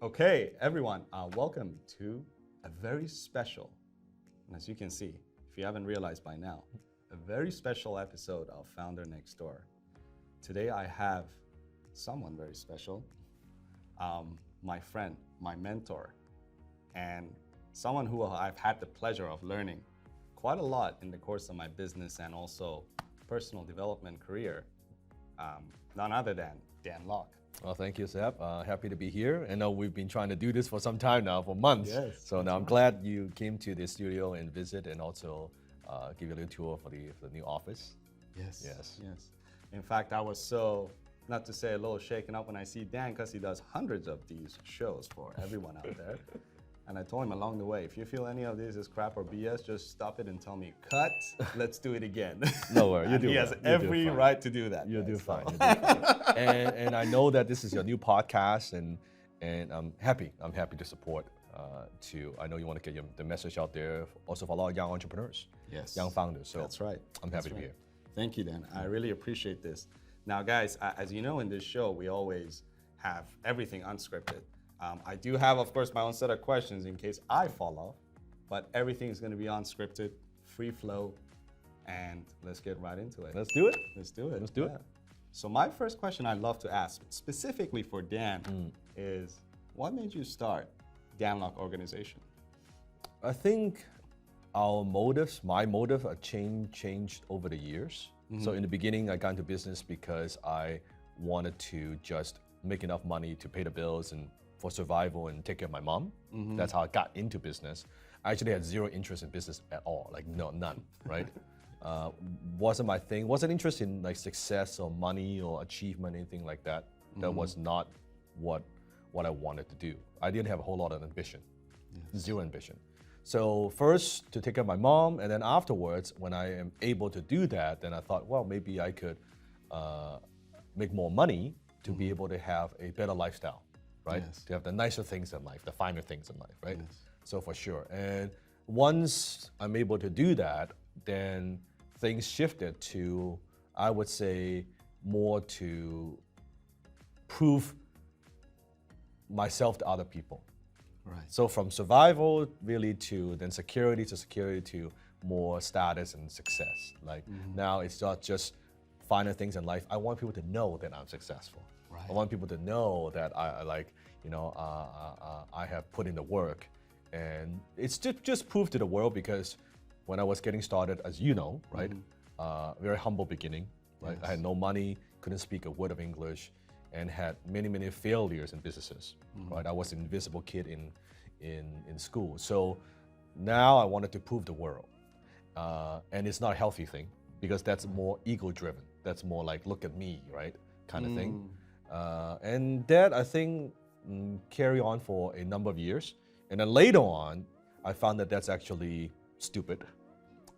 Okay, everyone, welcome to a very special, and as you can see, if you haven't realized by now, a very special episode of Founder Next Door. Today I have someone very special, my friend, my mentor, and someone who I've had the pleasure of learning quite a lot in the course of my business and also personal development career, none other than Dan Lok. Well, thank you, Seb. Happy to be here. I know we've been trying to do this for some time now, for months. Yes, so now I'm glad you came to the studio and visit and also give you a little tour for the new office. Yes. Yes. Yes. In fact, I was so, not to say a little shaken up when I see Dan, because he does hundreds of these shows for everyone out there. And I told him along the way, if you feel any of this is crap or BS, just stop it and tell me, cut, let's do it again. No worries, you do He fine. has every right to do that. You guys, do so. fine. You do fine. And I know that this is your new podcast, and I'm happy. I'm happy to support. I know you want to get the message out there, also for a lot of young entrepreneurs, Yes. young founders. So That's right. I'm happy to be here. Thank you, Dan. I really appreciate this. Now, guys, as you know, in this show, we always have everything unscripted. I do have, of course, my own set of questions in case I fall off, but everything is going to be unscripted, free flow, and let's get right into it. Let's do it. Let's do it. Let's do it. So my first question I'd love to ask, specifically for Dan, is what made you start Dan Lok Organization? I think our motives, my motive, changed over the years. So in the beginning, I got into business because I wanted to just make enough money to pay the bills and for survival and take care of my mom. That's how I got into business. I actually had zero interest in business at all, like none, right? Wasn't my thing. Wasn't interested in like success or money or achievement, anything like that. That was not what I wanted to do. I didn't have a whole lot of ambition, zero ambition. So first to take care of my mom, and then afterwards, when I am able to do that, then I thought, well, maybe I could make more money to be able to have a better lifestyle, right? Yes. To have the nicer things in life, the finer things in life, right? Yes. So for sure. And once I'm able to do that, then things shifted to, I would say, more to prove myself to other people. Right. So from survival really to then security to more status and success. Like now it's not just finer things in life. I want people to know that I'm successful. Right. I want people to know that I have put in the work, and it's just proof to the world because when I was getting started, as you know, right, very humble beginning, right? Yes. I had no money, couldn't speak a word of English, and had many failures in businesses, right? I was an invisible kid in school. So now I wanted to prove the world, and it's not a healthy thing because that's more ego-driven. That's more like, look at me, right, kind of thing. And that, I think, carry on for a number of years. And then later on, I found that that's actually stupid,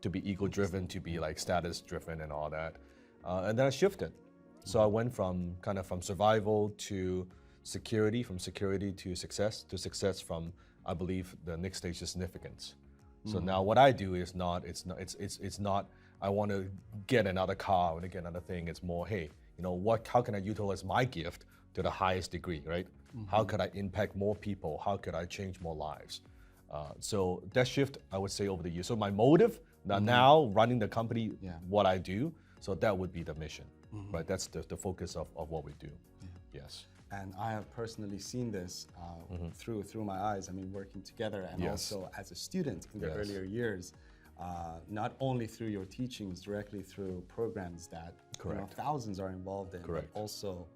to be ego-driven, to be like status-driven and all that. And then I shifted. So I went from survival to security, from security to success from, I believe, the next stage is significance. So now what I do is not, I want to get another car, I want to get another thing. It's more, hey, how can I utilize my gift to the highest degree, right? How could I impact more people? How could I change more lives? So that shift, I would say, over the years. So my motive, now running the company, what I do, so that would be the mission, right? That's the focus of what we do, yes. And I have personally seen this through my eyes. I mean, working together and also as a student in the earlier years, not only through your teachings, directly through programs that thousands are involved in, but also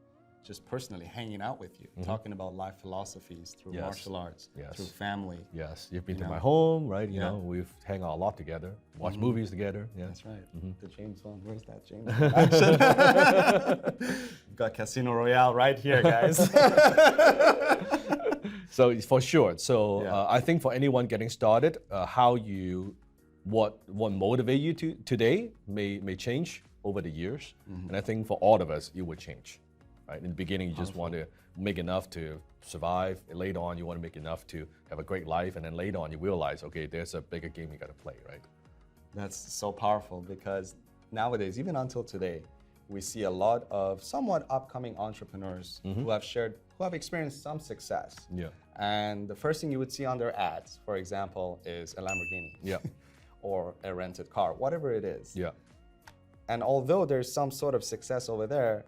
just personally hanging out with you, talking about life philosophies through martial arts, through family. Yes, you've been to my home, right? You know, we've hang out a lot together, watch movies together. Yeah. That's right. The James Bond, where's that James Bond? We've got Casino Royale right here, guys. So for sure. So I think for anyone getting started, what motivate you today may change over the years, and I think for all of us, it would change. Right? In the beginning, you just want to make enough to survive. Later on, you want to make enough to have a great life, and then later on, you realize, okay, there's a bigger game you got to play, right? That's so powerful because nowadays, even until today, we see a lot of somewhat upcoming entrepreneurs who have experienced some success. Yeah. And the first thing you would see on their ads, for example, is a Lamborghini. Yeah. Or a rented car, whatever it is. Yeah. And although there's some sort of success over there,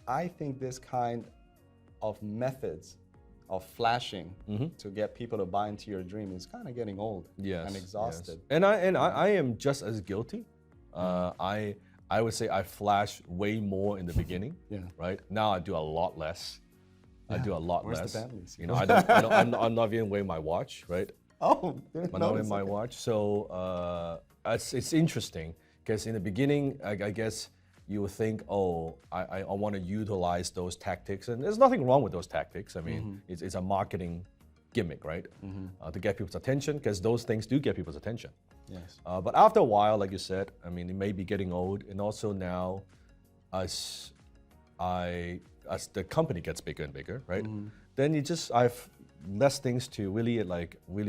I think this kind of methods of flashing to get people to buy into your dream is kind of getting old and exhausted. Yes. And I am just as guilty. I would say I flash way more in the beginning. Right now I do a lot less. I do a lot Where's less. The Bentleys? You know, I'm not even wearing my watch, right? Oh, I'm not wearing my watch. So it's interesting because in the beginning, I guess you would think, oh, I want to utilize those tactics, and there's nothing wrong with those tactics. I mean, it's a marketing gimmick, right? To get people's attention, because those things do get people's attention. Yes. But after a while, like you said, I mean, it may be getting old, and also now, as the company gets bigger and bigger, right? Then I've less things to really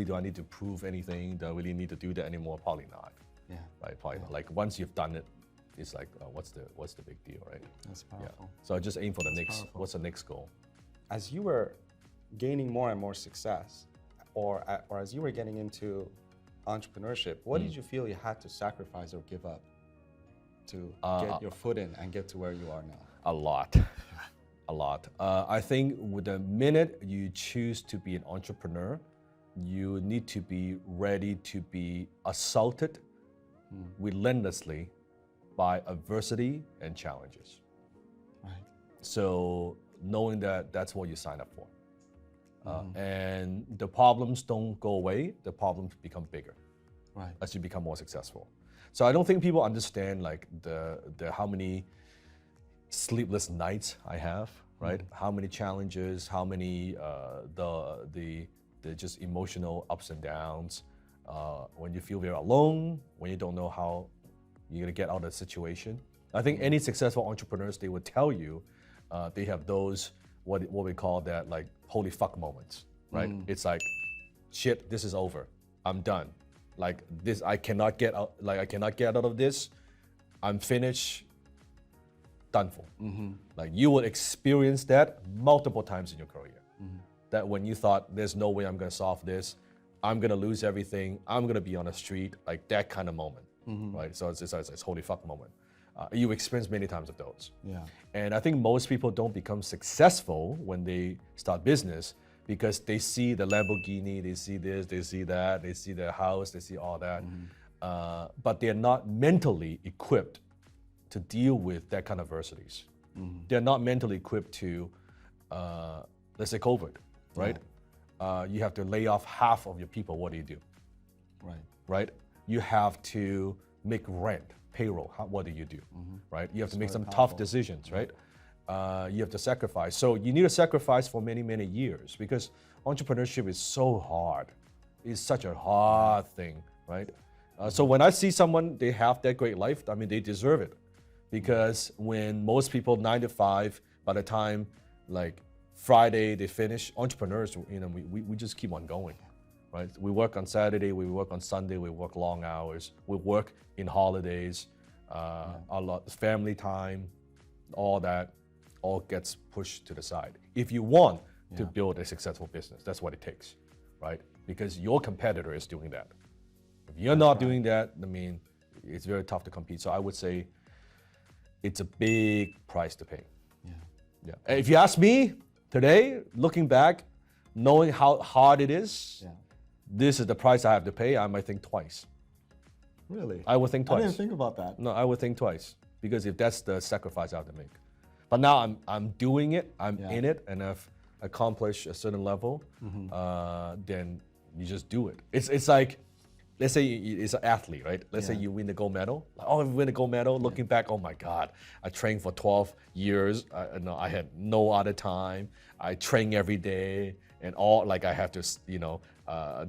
do I need to prove anything? Do I really need to do that anymore? Probably not. Yeah. Right. Probably not. Like once you've done it, it's like what's the big deal, right? That's powerful. Yeah. So I just aim for the next. Powerful. What's the next goal? As you were gaining more and more success, or as you were getting into entrepreneurship, what did you feel you had to sacrifice or give up to get your foot in and get to where you are now? A lot. A lot. I think with the minute you choose to be an entrepreneur, you need to be ready to be assaulted relentlessly by adversity and challenges. Right. So knowing that that's what you sign up for. And the problems don't go away, the problems become bigger as you become more successful. So I don't think people understand like the how many sleepless nights I have, right? How many challenges, how many the just emotional ups and downs, when you feel very alone, when you don't know how you're gonna get out of the situation. I think any successful entrepreneurs, they would tell you they have those what we call that like holy fuck moments, right? It's like, shit, this is over. I'm done. Like this, I cannot get out. Like I cannot get out of this. I'm finished. Done for. Like you will experience that multiple times in your career. That when you thought there's no way I'm gonna solve this, I'm gonna lose everything. I'm gonna be on the street. Like that kind of moment, right? So it's holy fuck moment. You experience many times of those. Yeah. And I think most people don't become successful when they start business because they see the Lamborghini, they see this, they see that, they see the house, they see all that, but they're not mentally equipped to deal with that kind of adversities. They're not mentally equipped to, let's say COVID, right? You have to lay off half of your people, what do you do? Right? You have to make rent, payroll, what do you do? Right? You have to make some tough decisions, right? You have to sacrifice. So you need to sacrifice for many, many years because entrepreneurship is so hard. It's such a hard thing, right? So when I see someone, they have that great life, I mean, they deserve it. Because when most people 9 to 5, by the time like Friday they finish, entrepreneurs, you know, we just keep on going, right? We work on Saturday, we work on Sunday, we work long hours, we work in holidays, a lot, family time, all that, all gets pushed to the side. If you want to build a successful business, that's what it takes, right? Because your competitor is doing that. If you're not doing that, I mean, it's very tough to compete. So I would say it's a big price to pay. Yeah. And if you ask me today, looking back, knowing how hard it is, this is the price I have to pay, I might think twice. Really? I would think twice. I didn't think about that. No, I would think twice because if that's the sacrifice I have to make. But now I'm doing it, I'm in it, and I've accomplished a certain level, then you just do it. It's like, let's say it's an athlete, right? Let's say you win the gold medal. Like, oh, I win the gold medal. Looking back, oh my God, I trained for 12 years. I had no other time. I train every day, and all like I have to,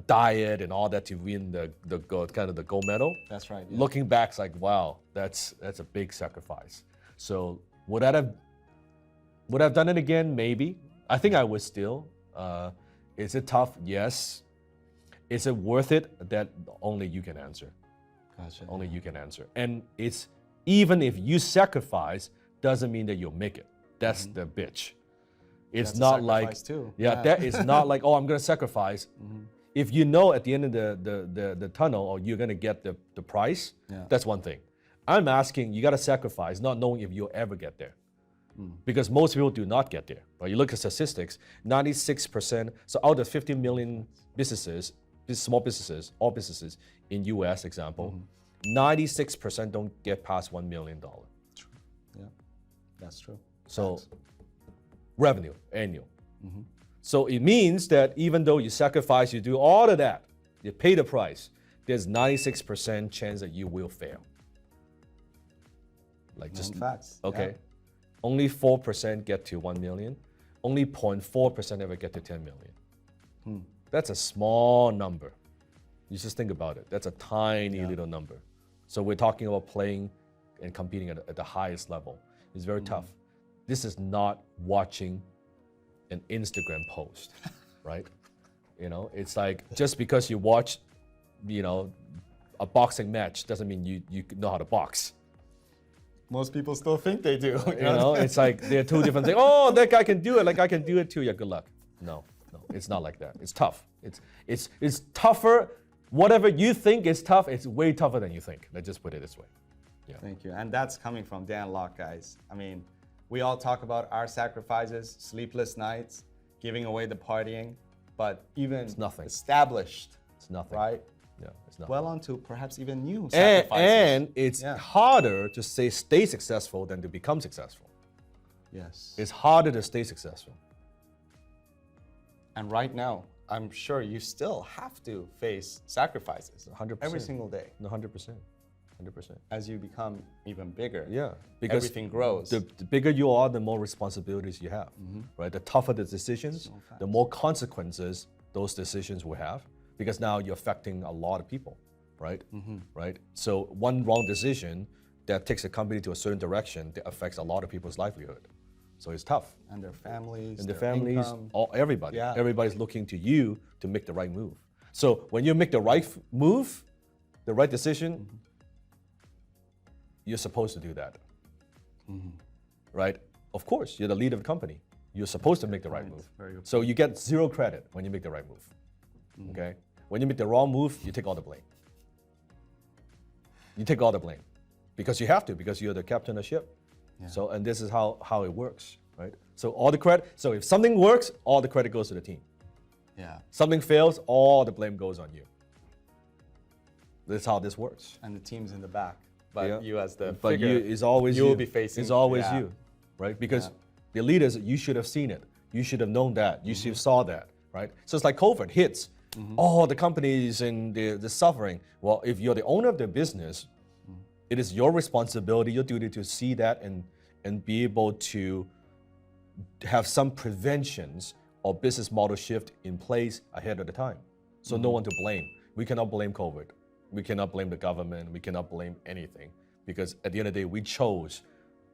diet and all that to win the gold medal. That's right. Yeah. Looking back, it's like, wow, that's a big sacrifice. So would I have done it again? Maybe. I think I would still. Is it tough? Yes. Is it worth it? That only you can answer. Gotcha. Only you can answer. And it's even if you sacrifice, doesn't mean that you'll make it. That's the bitch. It's That's a not like, sacrifice too. that is not like, oh, I'm gonna sacrifice. If you know at the end of the tunnel, or you're gonna get the price, that's one thing. I'm asking, you gotta sacrifice, not knowing if you'll ever get there. Because most people do not get there. Right? You look at statistics, 96%, so out of 50 million businesses, small businesses, all businesses in US example, 96% don't get past $1 million. True. Yeah, that's true. So revenue, annual. So it means that even though you sacrifice, you do all of that, you pay the price, there's 96% chance that you will fail. Like just facts. Okay. Yeah. Only 4% get to 1 million. Only 0.4% ever get to 10 million. That's a small number. You just think about it. That's a tiny little number. So we're talking about playing and competing at the highest level. It's very tough. This is not watching an Instagram post, right? You know, it's like just because you watch, a boxing match doesn't mean you know how to box. Most people still think they do. It's like they're two different things. Oh, that guy can do it, like I can do it too. Yeah, good luck. No, it's not like that. It's tough. It's tougher. Whatever you think is tough, it's way tougher than you think. Let's just put it this way. Yeah. Thank you. And that's coming from Dan Lok, guys. I mean, we all talk about our sacrifices, sleepless nights, giving away the partying, but even It's nothing. established, It's nothing. right? Yeah, it's nothing. Well on to perhaps even new sacrifices. And it's harder to stay successful than to become successful. Yes. It's harder to stay successful. And right now, I'm sure you still have to face sacrifices 100%. every single day 100%. as you become even bigger. Yeah, because everything grows. The bigger you are, the more responsibilities you have, right? The tougher the decisions, the more consequences those decisions will have, because now you're affecting a lot of people, right? Right. So one wrong decision that takes a company to a certain direction that affects a lot of people's livelihood. So it's tough. And their families. And the their families, income. everybody. Yeah. Everybody's looking to you to make the right move. So when you make the right move, the right decision, you're supposed to do that, right? Of course, you're the leader of the company. You're supposed to make the right move. Very good So you get zero credit when you make the right move, okay? When you make the wrong move, you take all the blame. You take all the blame because you have to, because you're the captain of the ship. Yeah. So, and this is how it works, right? So all the credit, so if something works, all the credit goes to the team. Yeah. Something fails, all the blame goes on you. That's how this works. And the team's in the back. But you as the But figure, you is always you you. will be facing. It's always you, right? Because the leaders, you should have seen it. You should have known that. You should have saw that, right? So it's like COVID hits. Oh, the companies and the suffering. Well, if you're the owner of the business, it is your responsibility, your duty to see that and be able to have some preventions or business model shift in place ahead of the time. So no one to blame. We cannot blame COVID. We cannot blame the government. We cannot blame anything, because at the end of the day, we chose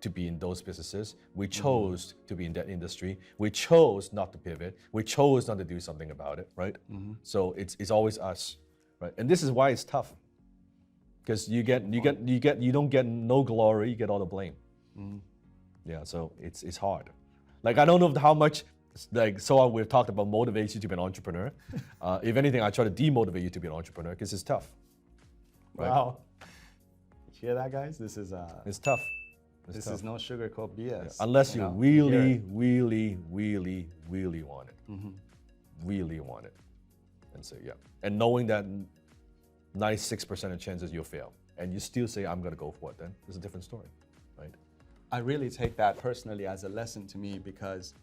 to be in those businesses. We chose to be in that industry. We chose not to pivot. We chose not to do something about it, right? So it's always us, right? And this is why it's tough, because you don't get no glory. You get all the blame. Yeah, so it's hard. Like, I don't know how much, like, so we've talked about motivates you to be an entrepreneur. If anything, I try to demotivate you to be an entrepreneur, because it's tough. Right? Wow. You hear that, guys? This is It's tough. this is no sugarcoat BS. Yeah. Unless you really want it. Really want it. And say, yeah. And knowing that 96% of chances you'll fail, and you still say, I'm gonna go for it, then it's a different story, right? I really take that personally as a lesson to me, because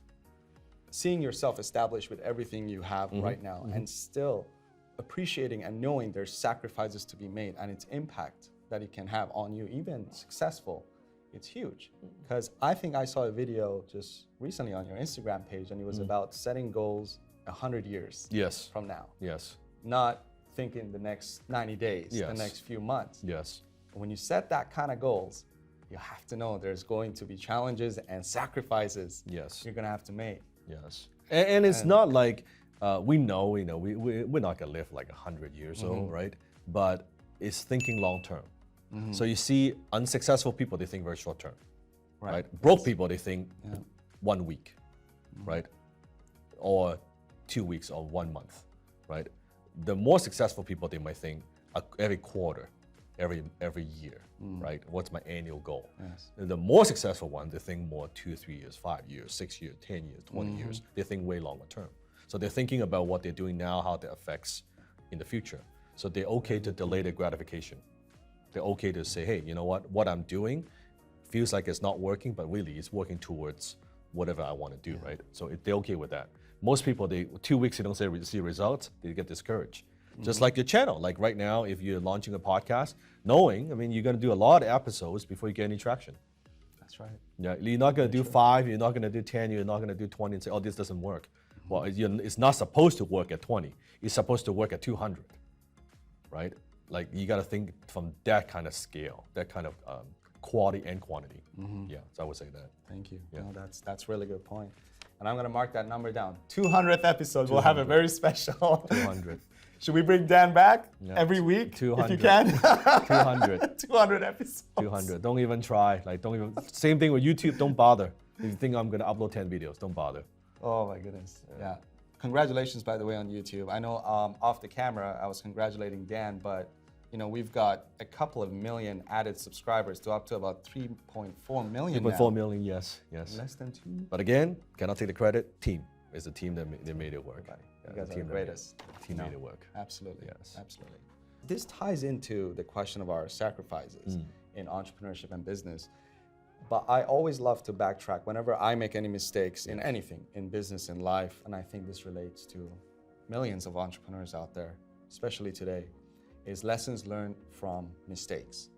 seeing yourself established with everything you have right now and still appreciating and knowing there's sacrifices to be made and its impact that it can have on you, even successful, it's huge. Because I think I saw a video just recently on your Instagram page, and it was about setting goals 100 years Yes. from now. Yes. Not thinking the next 90 days, the Yes. next few months. Yes. When you set that kind of goals, you have to know there's going to be challenges and sacrifices Yes. you're gonna have to make. Yes. And it's not like we're not gonna live like 100 years old, right? But it's thinking long term. So you see unsuccessful people, they think very short term. right? Broke people, they think 1 week, right? Or 2 weeks or 1 month, right? The more successful people, they might think every quarter, every year, right? What's my annual goal? Yes. And the more successful one, they think more 2, 3 years, 5 years, 6 years, 10 years, 20 years. They think way longer term. So they're thinking about what they're doing now, how that affects in the future. So they're okay to delay their gratification. They're okay to say, hey, you know what I'm doing feels like it's not working, but really it's working towards whatever I want to do, right? So they're okay with that. Most people, 2 weeks, they don't see results, they get discouraged. Just like your channel. Like right now, if you're launching a podcast, you're going to do a lot of episodes before you get any traction. That's right. Yeah, you're not going to do 5, you're not going to do 10, you're not going to do 20 and say, oh, this doesn't work. Well, it's not supposed to work at 20. It's supposed to work at 200, right? Like you got to think from that kind of scale, that kind of quality and quantity. Yeah, so I would say that. Thank you. Yeah. No, that's really good point. And I'm going to mark that number down. 200th episode, we'll have a very special. 200. Should we bring Dan back Yeah. every week 200. if you can? 200. 200 episodes. 200. Don't even try. Same thing with YouTube. Don't bother. If you think I'm going to upload 10 videos, don't bother. Oh my goodness. Yeah. Congratulations, by the way, on YouTube. I know off the camera, I was congratulating Dan, but we've got a couple of million added subscribers to up to about 3.4 million 3.4 million, yes. Less than 2. But again, cannot take the credit. Team. It's the team that made it work. You guys are the greatest. Team made it work. Absolutely. Yes. Absolutely. This ties into the question of our sacrifices in entrepreneurship and business. But I always love to backtrack whenever I make any mistakes in anything, in business, in life, and I think this relates to millions of entrepreneurs out there, especially today, is lessons learned from mistakes,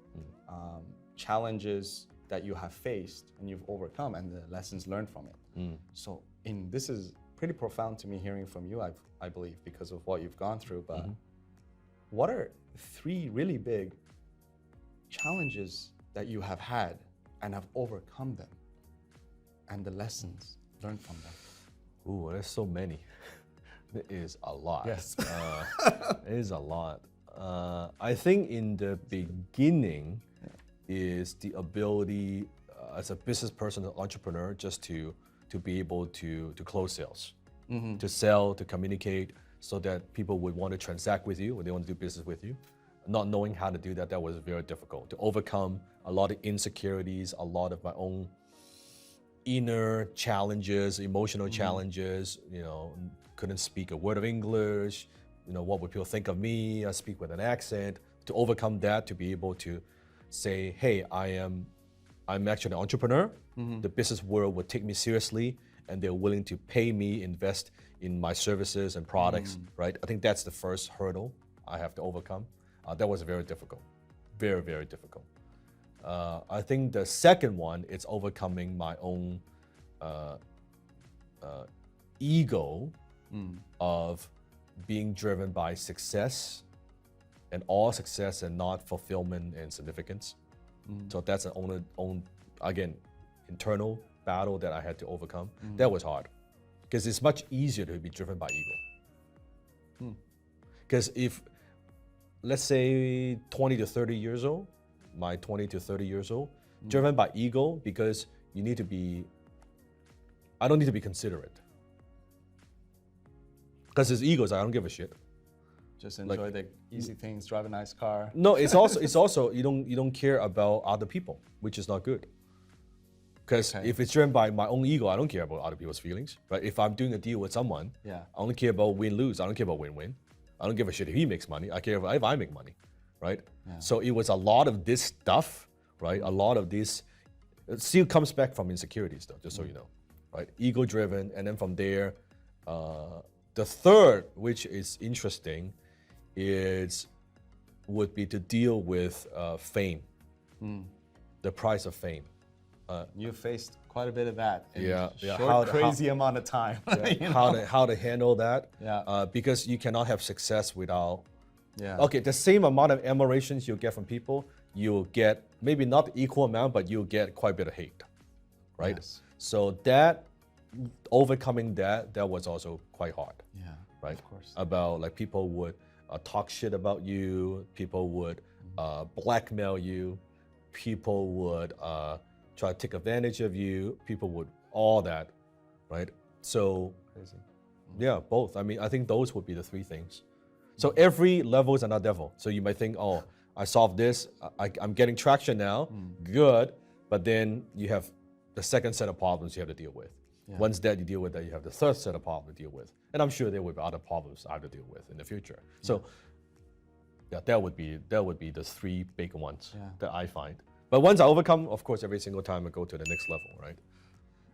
challenges that you have faced and you've overcome, and the lessons learned from it. So this is pretty profound to me hearing from you, I believe, because of what you've gone through, but what are 3 really big challenges that you have had and have overcome them, and the lessons learned from them? Ooh, there's so many. There is a lot. Yes. It is a lot. I think in the beginning is the ability as a business person, an entrepreneur, just to be able to close sales, to sell, to communicate, so that people would want to transact with you or they want to do business with you. Not knowing how to do that was very difficult. To overcome a lot of insecurities, a lot of my own inner challenges, emotional challenges, couldn't speak a word of English, what would people think of me? I speak with an accent. To overcome that, to be able to say, hey, I'm actually an entrepreneur. The business world would take me seriously and they're willing to pay me, invest in my services and products, right? I think that's the first hurdle I have to overcome. That was very difficult, very, very difficult. I think the second one is overcoming my own ego of being driven by success and all success and not fulfillment and significance. So that's an own again, internal battle that I had to overcome. That was hard because it's much easier to be driven by ego. Because if, let's say 20 to 30 years old, my 20 to 30 years old, driven by ego because I don't need to be considerate. Because his ego is I don't give a shit. Just enjoy the easy things, drive a nice car. No, it's also you don't care about other people, which is not good. Because if it's driven by my own ego, I don't care about other people's feelings. Right? If I'm doing a deal with someone, I only care about win-lose. I don't care about win-win. I don't give a shit if he makes money. I care if I make money, right? So it was a lot of this stuff, right? A lot of this, it still comes back from insecurities though, just so you know, right? Ego-driven, and then from there, the third, which is interesting, would be to deal with fame, the price of fame. You faced quite a bit of that in Yeah, short, crazy amount of time. How to handle that? Because you cannot have success without. Okay, the same amount of admirations you'll get from people, you'll get maybe not the equal amount, but you'll get quite a bit of hate, right? Yes. So overcoming that was also quite hard. Right. Of course. About like people would talk shit about you, people would blackmail you, people would try to take advantage of you. People would all that, right? So Crazy. yeah, both. I mean, I think those would be the three things. So every level is another devil. So you might think, oh, I solved this, I'm getting traction now, good. But then you have the second set of problems you have to deal with. Yeah. Once that you deal with that, you have the third set of problems to deal with. And I'm sure there will be other problems I have to deal with in the future. So yeah, that would be the three big ones that I find. But once I overcome, of course, every single time I go to the next level, right?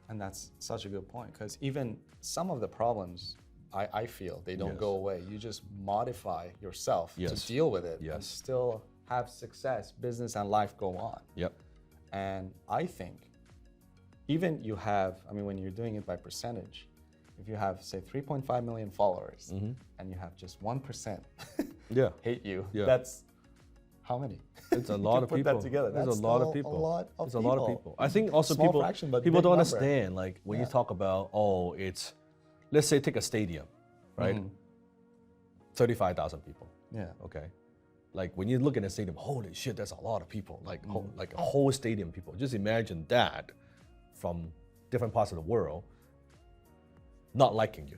And that's such a good point, because even some of the problems, I feel they don't go away. You just modify yourself to deal with it and still have success, business and life go on. Yep. And I think even you have, I mean, when you're doing it by percentage, if you have, say, 3.5 million followers and you have just 1% hate you, that's how many? It's a lot of put people. That together. There's That's a lot of people. A lot of There's a lot of people. I think also Small people fraction, but people big don't number. understand, like when you talk about, oh, it's, let's say take a stadium, right? 35,000 people. Yeah. Okay. Like when you look at a stadium, holy shit, that's a lot of people. Like like a whole stadium of people. Just imagine that from different parts of the world not liking you.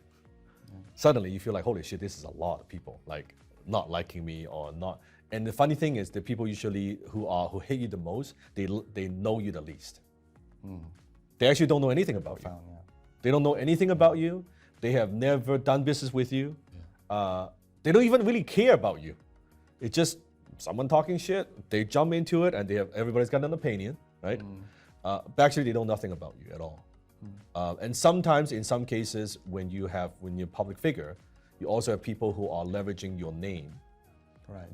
Suddenly you feel like, holy shit, this is a lot of people like not liking me or not. And the funny thing is, the people usually who hate you the most, they know you the least. They actually don't know anything about you. They don't know anything about you. They have never done business with you. They don't even really care about you. It's just someone talking shit. They jump into it, and everybody's got an opinion, right? But actually, they know nothing about you at all. And sometimes, in some cases, when you're a public figure, you also have people who are leveraging your name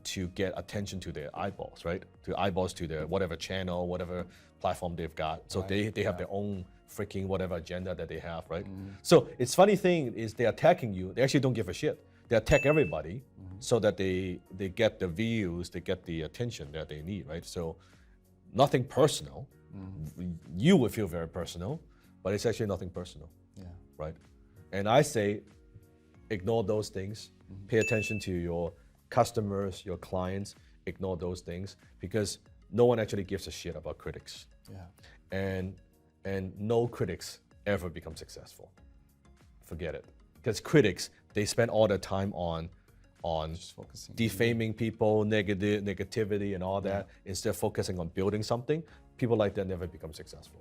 to get attention to their eyeballs, right? To eyeballs to their whatever channel, whatever platform they've got. So they have their own freaking whatever agenda that they have, right? So it's funny thing is they're attacking you. They actually don't give a shit. They attack everybody so that they get the views, they get the attention that they need, right? So nothing personal. You would feel very personal, but it's actually nothing personal, right? And I say, ignore those things. Pay attention to your customers, your clients. Ignore those things, because no one actually gives a shit about critics. And no critics ever become successful. Forget it, because critics, they spend all their time on defaming people, negativity and all that, instead of focusing on building something. People like that never become successful.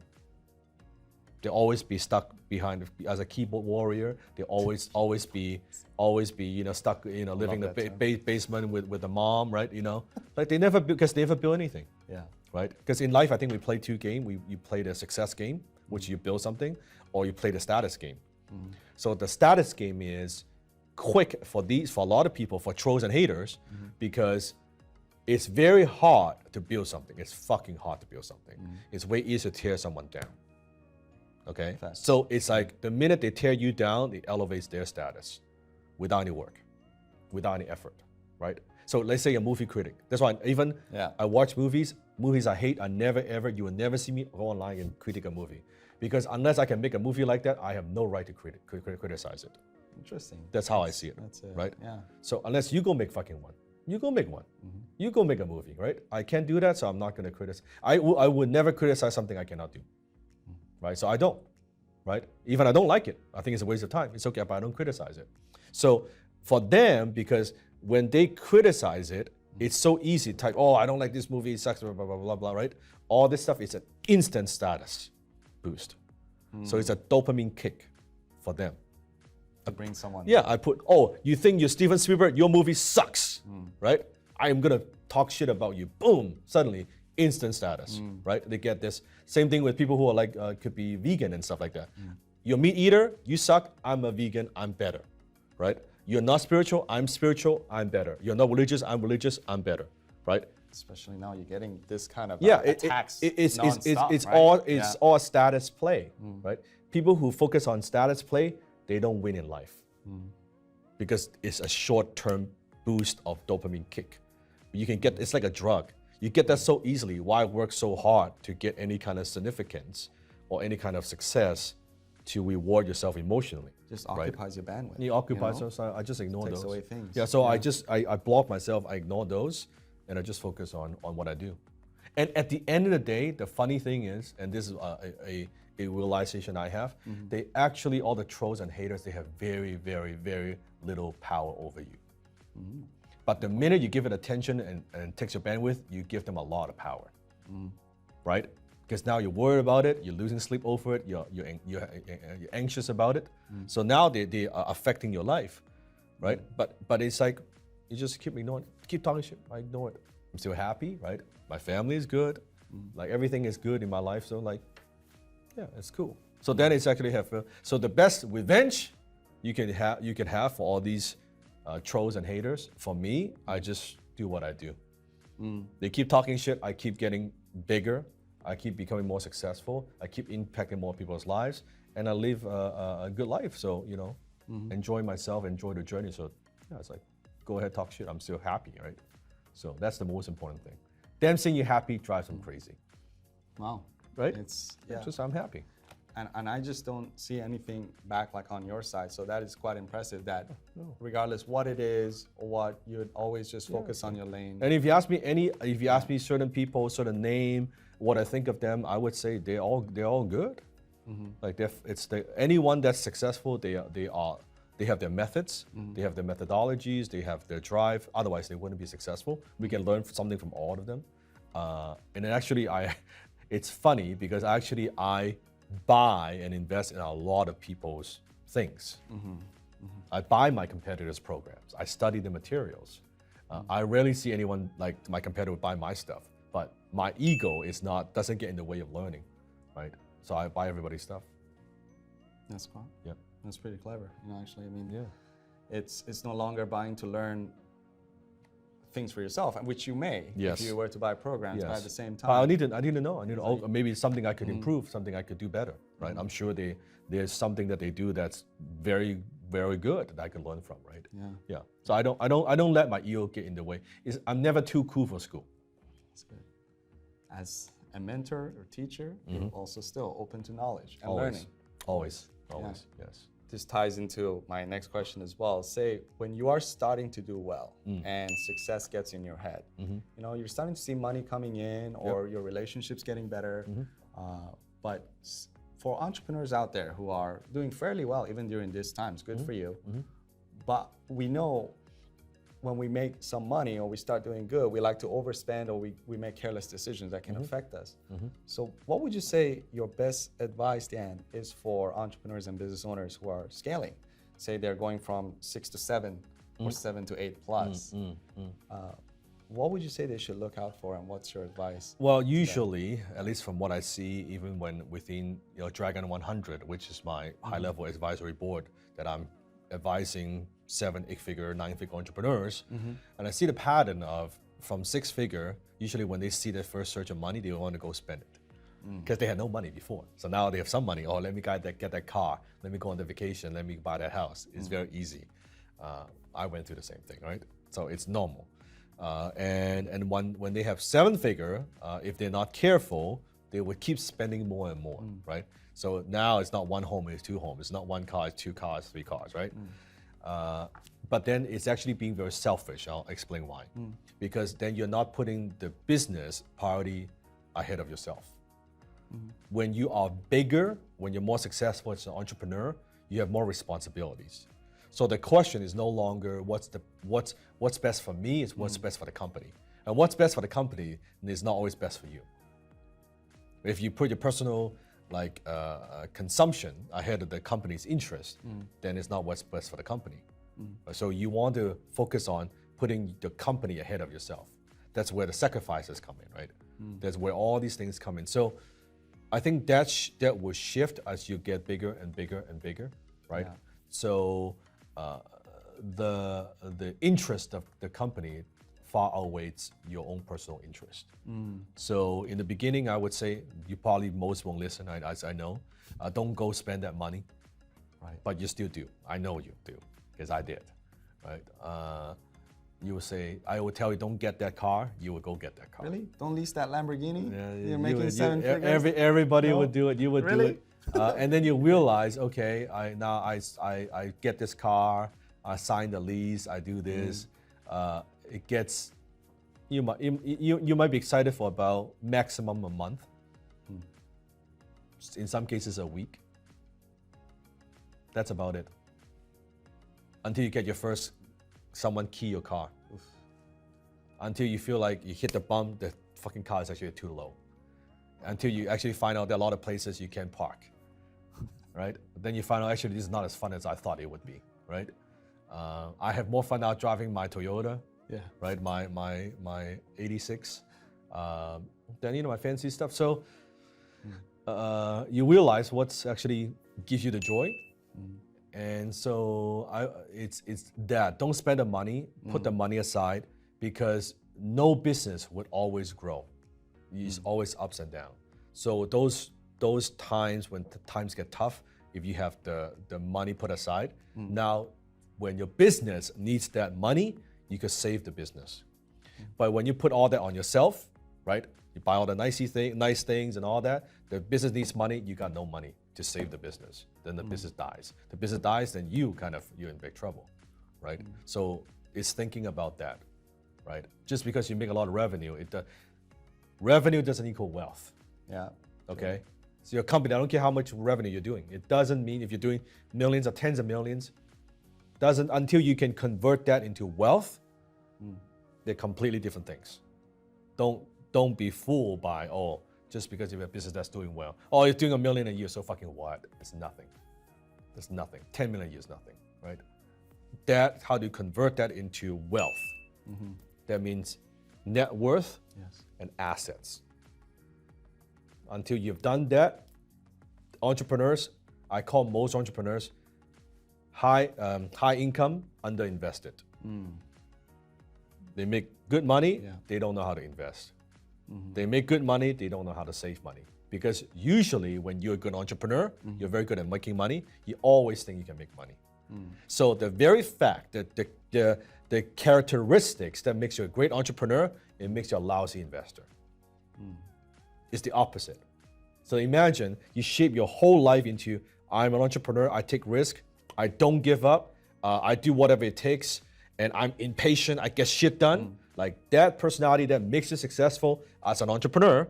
They always be stuck behind, as a keyboard warrior. They always be stuck, living in the basement with the mom, right? Like they never build anything. Right? Because in life, I think we play two games. You play the success game, which you build something, or you play the status game. So the status game is quick for a lot of people, for trolls and haters, because it's very hard to build something. It's fucking hard to build something. It's way easier to tear someone down. Okay? So it's like the minute they tear you down, it elevates their status without any work, without any effort, right? So let's say a movie critic. That's why even I watch movies I hate, you will never see me go online and critique a movie. Because unless I can make a movie like that, I have no right to criticize it. Interesting. That's how I see it, right? Yeah. So unless you go make fucking one, you go make one. You go make a movie, right? I can't do that, so I'm not gonna criticize. I would never criticize something I cannot do, right? So I don't, right? Even I don't like it, I think it's a waste of time. It's okay, but I don't criticize it. So for them, because when they criticize it, it's so easy to type, oh, I don't like this movie, it sucks, blah, blah, blah, blah, blah, right? All this stuff is an instant status boost. So it's a dopamine kick for them. To bring someone. Yeah, I put, oh, you think you're Steven Spielberg, your movie sucks, right? I am gonna talk shit about you. Boom, suddenly, instant status, right? They get this. Same thing with people who are like, could be vegan and stuff like that. You're a meat eater, you suck, I'm a vegan, I'm better, right? You're not spiritual, I'm better. You're not religious, I'm better, right? Especially now, you're getting this kind of attacks. It's all status play, right? People who focus on status play, they don't win in life, because it's a short-term boost of dopamine kick. You can get, it's like a drug. You get that so easily. Why work so hard to get any kind of significance or any kind of success to reward yourself emotionally? Just occupies your bandwidth. It occupies us. I just ignore Takes those. away things. Yeah, so I block myself. I ignore those, and I just focus on what I do. And at the end of the day, the funny thing is, and this is a realization I have, they actually, all the trolls and haters, they have very, very, very little power over you. But the minute you give it attention and it takes your bandwidth, you give them a lot of power, right? Because now you're worried about it, you're losing sleep over it, you're anxious about it. So now they are affecting your life, right? But it's like, you just keep ignoring it, keep talking shit, I ignore it. I'm still happy, right? My family is good, like everything is good in my life, so like, yeah, it's cool. So then it's actually so the best revenge you can have for all these trolls and haters. For me, I just do what I do. They keep talking shit, I keep getting bigger, I keep becoming more successful, I keep impacting more people's lives, and I live a good life. So, you know, enjoy myself, enjoy the journey. So yeah, it's like, go ahead, talk shit, I'm still happy, right? So that's the most important thing. Them seeing you happy drives them crazy. Wow. Right? It's, yeah. Just, I'm happy. And I just don't see anything back like on your side. So that is quite impressive that regardless what it is or what, you'd always just focus on your lane. And if you ask me certain people, certain name, what I think of them, I would say they're all good. Like anyone that's successful, they have their methods, they have their methodologies, they have their drive. Otherwise, they wouldn't be successful. We can learn something from all of them. And then actually, it's funny because actually I buy and invest in a lot of people's things. I buy my competitors' programs. I study the materials. I rarely see anyone like my competitor would buy my stuff, but my ego doesn't get in the way of learning, right? So I buy everybody's stuff. That's fun. Yeah. That's pretty clever. You know, actually, I mean, yeah. It's no longer buying to learn things for yourself, which you may Yes. if you were to buy programs, but at the same time. But I need to know. Maybe it's something I could improve, something I could do better, right? I'm sure there's something that they do that's very, very good that I can learn from, right? Yeah. Yeah. So I don't let my ego get in the way. I'm never too cool for school. That's good. As a mentor or teacher, you're also still open to knowledge and learning. Always, yes. This ties into my next question as well. Say, when you are starting to do well and success gets in your head, you know, you're starting to see money coming in or your relationships getting better. But for entrepreneurs out there who are doing fairly well, even during these times, good for you. But we know when we make some money or we start doing good, we like to overspend or we make careless decisions that can affect us. So what would you say your best advice, Dan, is for entrepreneurs and business owners who are scaling? Say they're going from 6 to 7 or 7 to 8 plus. What would you say they should look out for, and what's your advice? Well, usually, at least from what I see, even when within Dragon 100, which is my high-level advisory board that I'm advising 7, 8-figure, 9-figure entrepreneurs, and I see the pattern of from 6-figure, usually when they see their first surge of money, they want to go spend it because they had no money before. So now they have some money. Oh, let me get that car. Let me go on the vacation. Let me buy that house. It's very easy. I went through the same thing, right? So it's normal. And when they have 7-figure, if they're not careful, they would keep spending more and more, right? So now it's not 1 home, it's 2 homes. It's not 1 car, it's 2 cars, 3 cars, right? But then it's actually being very selfish. I'll explain why. Because then you're not putting the business priority ahead of yourself. When you are bigger, when you're more successful as an entrepreneur, you have more responsibilities. So the question is no longer what's best for me, it's what's best for the company. And what's best for the company is not always best for you. If you put your personal consumption ahead of the company's interest, then it's not what's best for the company. So you want to focus on putting the company ahead of yourself. That's where the sacrifices come in, right? That's where all these things come in. So I think that will shift as you get bigger and bigger and bigger, right? Yeah. So the interest of the company far outweighs your own personal interest. So in the beginning, I would say most won't listen, as I know. Don't go spend that money, right? But you still do. I know you do, because I did, right? You would say, I would tell you, don't get that car. You would go get that car. Really? Don't lease that Lamborghini? Yeah, You're making 7 figures? Everybody would do it. You would really? do it. And then you realize, okay, I get this car. I sign the lease. I do this. It gets you might be excited for about maximum a month. In some cases a week. That's about it. Until you get your first someone key your car. Oof. Until you feel like you hit the bump, the fucking car is actually too low. Until you actually find out there are a lot of places you can't park, right? Then you find out actually this is not as fun as I thought it would be, right? I have more fun now driving my Toyota, right? My 86, than my fancy stuff. So you realize what's actually gives you the joy. And so it's that. Don't spend the money, put the money aside, because no business would always grow. It's always ups and downs. So those times when times get tough, if you have the money put aside, now when your business needs that money, you could save the business. But when you put all that on yourself, right? You buy all the nice things and all that, the business needs money, you got no money to save the business. Then the business dies. The business dies, then you're in big trouble, right? So it's thinking about that, right? Just because you make a lot of revenue, revenue doesn't equal wealth. Yeah. Okay? So your company, I don't care how much revenue you're doing. It doesn't mean if you're doing millions or tens of millions, until you can convert that into wealth, they're completely different things. Don't be fooled by, just because you have a business that's doing well. Oh, you're doing $1 million a year, so fucking what? It's nothing. It's nothing. 10 million a year is nothing, right? How do you convert that into wealth? That means net worth and assets. Until you've done that, entrepreneurs, I call most entrepreneurs high income, underinvested. They make good money, they don't know how to invest. They make good money, they don't know how to save money. Because usually when you're a good entrepreneur, you're very good at making money, you always think you can make money. So the very fact that the characteristics that makes you a great entrepreneur, it makes you a lousy investor. It's the opposite. So imagine you shape your whole life into, I'm an entrepreneur, I take risk, I don't give up, I do whatever it takes, and I'm impatient, I get shit done. Like that personality that makes you successful as an entrepreneur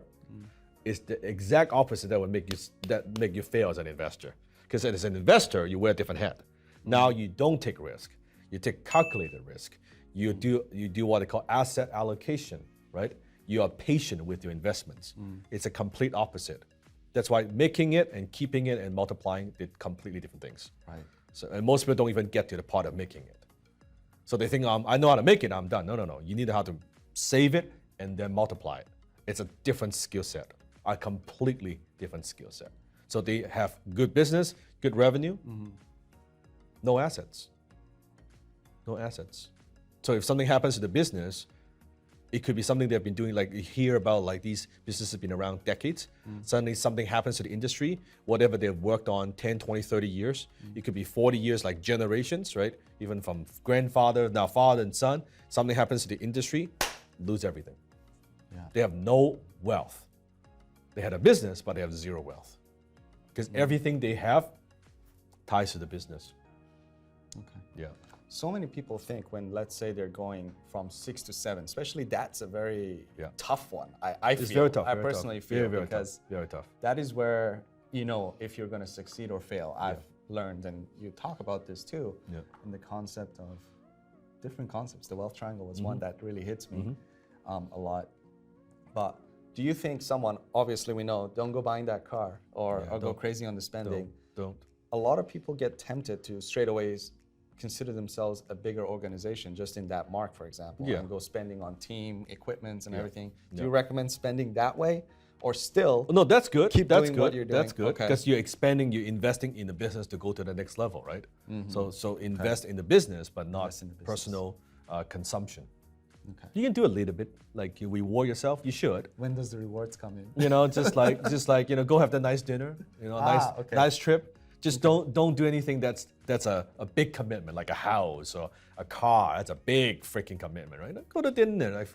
is the exact opposite that would make you fail as an investor. Because as an investor, you wear a different hat. Now you don't take risk. You take calculated risk. You do what they call asset allocation, right? You are patient with your investments. It's a complete opposite. That's why making it and keeping it and multiplying, they're completely different things. Right. So, and most people don't even get to the part of making it. So they think, I know how to make it, I'm done. No. You need how to save it and then multiply it. It's a different skill set, a completely different skill set. So they have good business, good revenue, no assets. No assets. So if something happens to the business, it could be something they've been doing, like you hear about like these businesses have been around decades. Suddenly something happens to the industry, whatever they've worked on 10, 20, 30 years. It could be 40 years, like generations, right? Even from grandfather, now father and son, something happens to the industry, lose everything. They have no wealth. They had a business, but they have zero wealth. Because everything they have ties to the business. Okay. Yeah. So many people think when, let's say, they're going from 6 to 7, especially that's a very tough one. I feel. Very tough. I personally feel very because tough. Very tough. that is where you know if you're going to succeed or fail. I've learned, and you talk about this too, in the concept of different concepts. The wealth triangle was one that really hits me a lot. But do you think someone, obviously we know, don't go buying that car or go crazy on the spending. Don't. A lot of people get tempted to straight away consider themselves a bigger organization just in that mark, for example, and go spending on team, equipment and everything. Do you recommend spending that way or still? No, that's good. Keep doing what you're doing. That's good because you're expanding, you're investing in the business to go to the next level, right? So invest in the business, but not personal consumption. Okay. You can do a little bit, like you reward yourself. You should. When does the rewards come in? Just like go have the nice dinner, nice trip. Just don't do anything that's a big commitment, like a house or a car. That's a big freaking commitment, right? Go to dinner,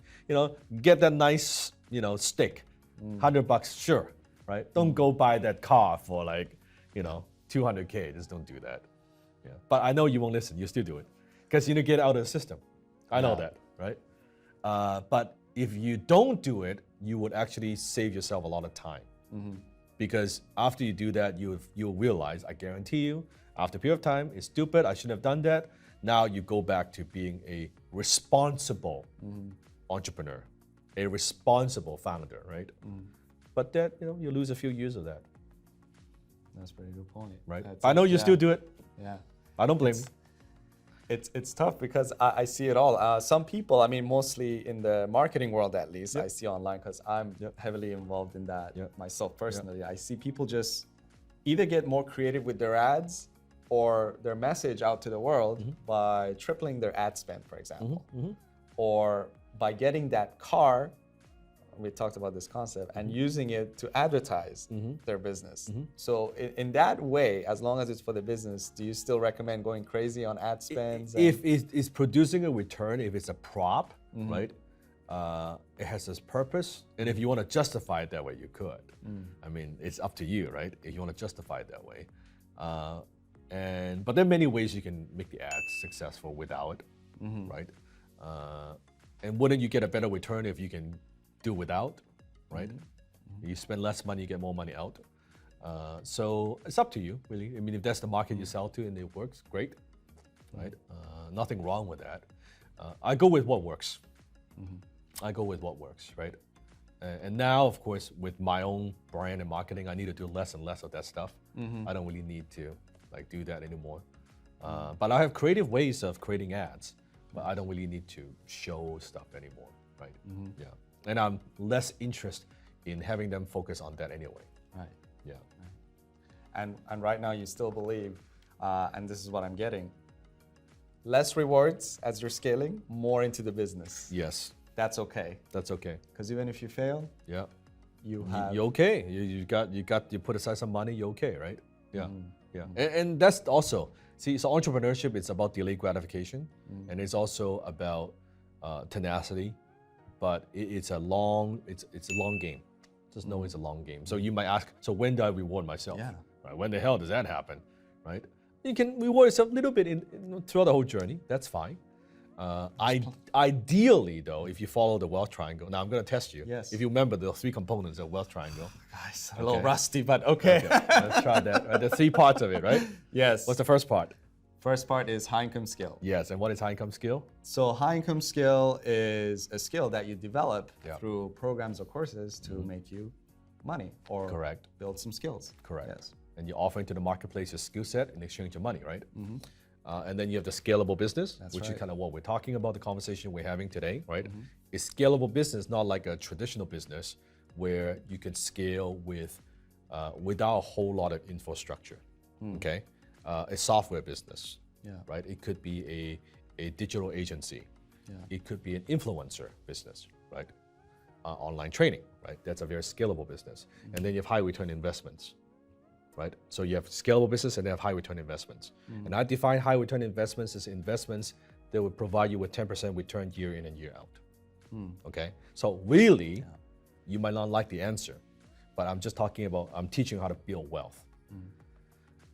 get that nice, steak, $100, sure, right? Don't go buy that car for like, $200K. Just don't do that. Yeah. But I know you won't listen. You still do it because you need to get out of the system. I know that, right? But if you don't do it, you would actually save yourself a lot of time. Because after you do that, you'll realize, I guarantee you, after a period of time, it's stupid, I shouldn't have done that. Now you go back to being a responsible entrepreneur, a responsible founder, right? But that, you lose a few years of that. That's a pretty good point. Right? I know you still do it. Yeah. I don't blame you. It's tough because I see it all. Some people, I mean, mostly in the marketing world at least, I see online because I'm heavily involved in that myself personally. I see people just either get more creative with their ads or their message out to the world by tripling their ad spend, for example, or by getting that car. We talked about this concept and using it to advertise their business. So in that way, as long as it's for the business, do you still recommend going crazy on ad spends? If it's producing a return, if it's a prop, right? It has this purpose. And if you want to justify it that way, you could. I mean, it's up to you, right? If you want to justify it that way. But there are many ways you can make the ads successful without, right? And wouldn't you get a better return if you can do without, right? You spend less money, you get more money out. So it's up to you, really. I mean, if that's the market you sell to and it works, great, right? Nothing wrong with that. I go with what works. I go with what works, right? And now, of course, with my own brand and marketing, I need to do less and less of that stuff. I don't really need to do that anymore. But I have creative ways of creating ads, but I don't really need to show stuff anymore, right? Yeah. And I'm less interested in having them focus on that anyway. Right. Yeah. Right. And right now you still believe, and this is what I'm getting, less rewards as you're scaling, more into the business. Yes. That's okay. That's okay. Because even if you fail, you're okay. You put aside some money, you're okay, right? Yeah. Yeah. And that's also, see, so entrepreneurship, it's about delayed gratification, and it's also about tenacity. But it's a long game. Just know it's a long game. So you might ask, so when do I reward myself? Yeah. Right? When the hell does that happen? Right? You can reward yourself a little bit throughout the whole journey. That's fine. Ideally, though, if you follow the wealth triangle. Now I'm going to test you. Yes. If you remember the 3 components of wealth triangle. Guys, a little rusty, but okay. Let's try that. Right? The 3 parts of it, right? Yes. What's the first part? First part is high income skill. Yes, and what is high income skill? So high income skill is a skill that you develop through programs or courses to make you money or build some skills. Correct. Yes. And you're offering to the marketplace your skill set in exchange for money, right? And then you have the scalable business, which is kind of what we're talking about, the conversation we're having today, right? It's scalable business, not like a traditional business where you can scale without a whole lot of infrastructure, okay? A software business, right? It could be a digital agency. It could be an influencer business, right? Online training, right? That's a very scalable business. And then you have high return investments, right? So you have scalable business and they have high return investments. And I define high return investments as investments that will provide you with 10% return year in and year out, okay? So really, you might not like the answer, but I'm just talking about, I'm teaching you how to build wealth.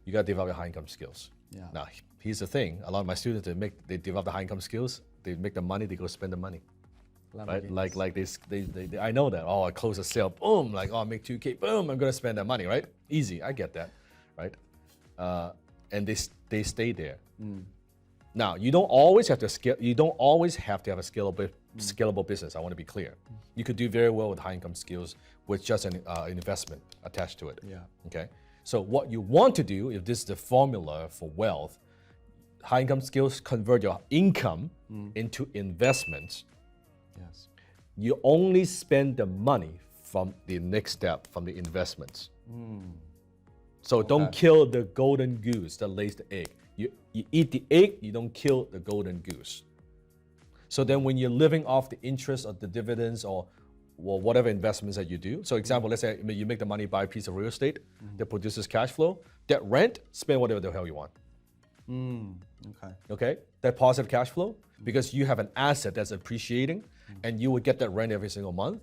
You got to develop your high income skills. Now, here's the thing. A lot of my students, they develop the high income skills, they make the money, they go spend the money. Right? Like they I know that. Oh, I close a sale, boom, like, oh, I make 2K, boom, I'm gonna spend that money, right? Easy, I get that, right? And they stay there. Now, you don't always have to scale, you don't always have to have a scalable business, I wanna be clear. You could do very well with high income skills with just an investment attached to it, okay? So what you want to do, if this is the formula for wealth, high income skills convert your income into investments. Yes. You only spend the money from the next step, from the investments. So don't kill the golden goose that lays the egg. You eat the egg, you don't kill the golden goose. So then when you're living off the interest of the dividends or whatever investments that you do. So example, let's say you make the money, buy a piece of real estate that produces cash flow. That rent, spend whatever the hell you want. Okay? That positive cash flow, because you have an asset that's appreciating and you would get that rent every single month.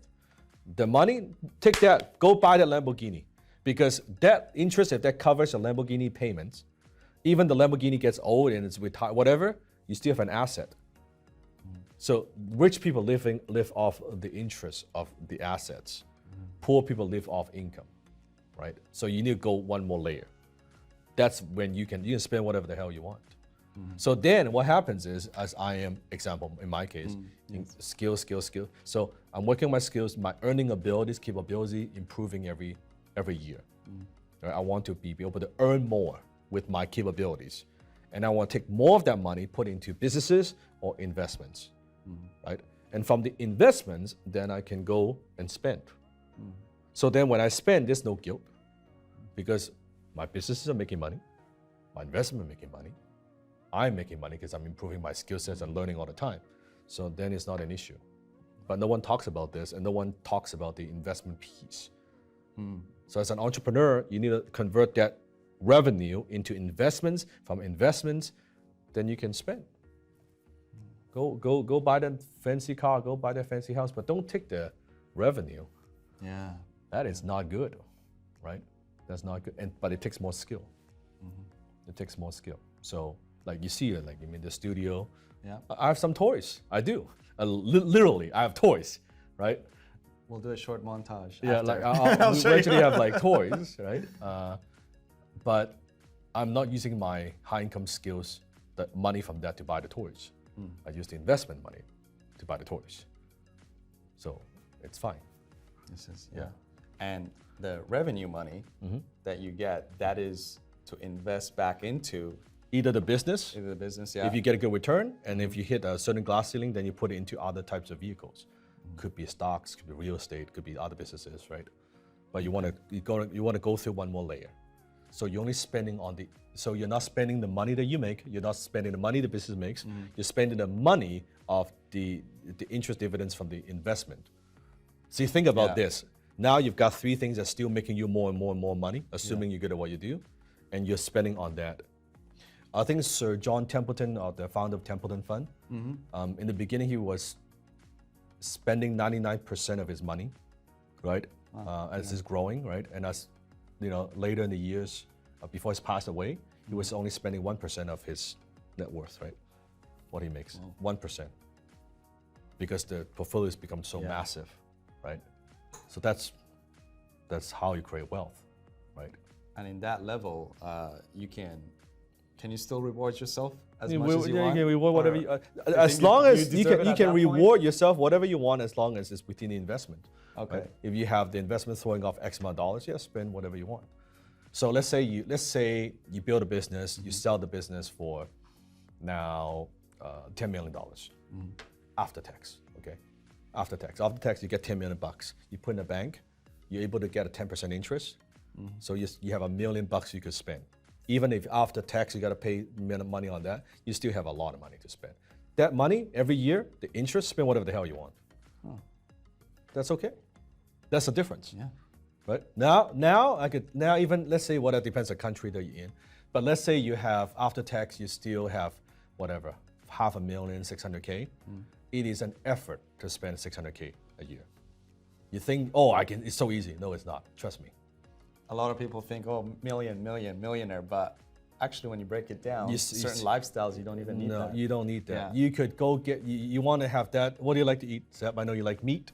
The money, take that, go buy that Lamborghini. Because that interest, if that covers your Lamborghini payments, even the Lamborghini gets old and it's retired, whatever, you still have an asset. So rich people live off the interest of the assets. Poor people live off income, right? So you need to go one more layer. That's when you can spend whatever the hell you want. So then what happens is, as I am example in my case, skill. So I'm working on my skills, my earning abilities, capability improving every year. Right? I want to be able to earn more with my capabilities. And I want to take more of that money, put into businesses or investments, right? And from the investments, then I can go and spend. So then when I spend, there's no guilt because my businesses are making money, my investment are making money, I'm making money because I'm improving my skill sets and learning all the time. So then it's not an issue. But no one talks about this and no one talks about the investment piece. So as an entrepreneur, you need to convert that revenue into investments. From investments, then you can spend. Go buy that fancy car, go buy that fancy house, but don't take the revenue. Yeah. That is not good, right? That's not good. But it takes more skill. It takes more skill. So like you see, like I'm in the studio. Yeah. I have some toys. I do. Literally, I have toys, right? We'll do a short montage. Yeah, after. like I'll eventually have like toys, right? But I'm not using my high income skills, the money from that to buy the toys. I use the investment money to buy the toys. So it's fine. This is, yeah. And the revenue money that you get, that is to invest back into Either the business, yeah. if you get a good return, and if you hit a certain glass ceiling, then you put it into other types of vehicles. Could be stocks, could be real estate, could be other businesses, right? But you want to go through one more layer. So you're only spending so you're not spending the money that you make, you're not spending the money the business makes, you're spending the money of the interest dividends from the investment. So you think about this. Now you've got three things that's still making you more and more and more money, assuming you're good at what you do, and you're spending on that. I think Sir John Templeton, the founder of Templeton Fund, in the beginning he was spending 99% of his money, right? As it's growing, right? And as later in the years, before he's passed away, he was only spending 1% of his net worth, right? What he makes, 1%. Because the portfolio has become so massive, right? So that's how you create wealth, right? And in that level, can you still reward yourself as much as you want? You can reward whatever as long as you can reward yourself whatever you want, as long as it's within the investment. Okay. Right? If you have the investment throwing off X amount of dollars, spend whatever you want. So let's say you build a business, you sell the business for now $10 million after tax. Okay, after tax you get $10 million. You put in the bank, you're able to get a 10% interest. So you have $1 million you could spend. Even if after tax you got to pay money on that, you still have a lot of money to spend. That money every year, the interest, spend whatever the hell you want. That's okay. That's the difference. Yeah. Right? Now even let's say it depends on the country that you're in, but let's say you have after tax you still have whatever $500,000, $600K. It is an effort to spend $600K a year. You think, it's so easy. No, it's not. Trust me. A lot of people think, millionaire, but actually when you break it down, certain lifestyles, you don't even need that. No, you don't need that. Yeah. You could go get, you want to have that. What do you like to eat, Seb? I know you like meat.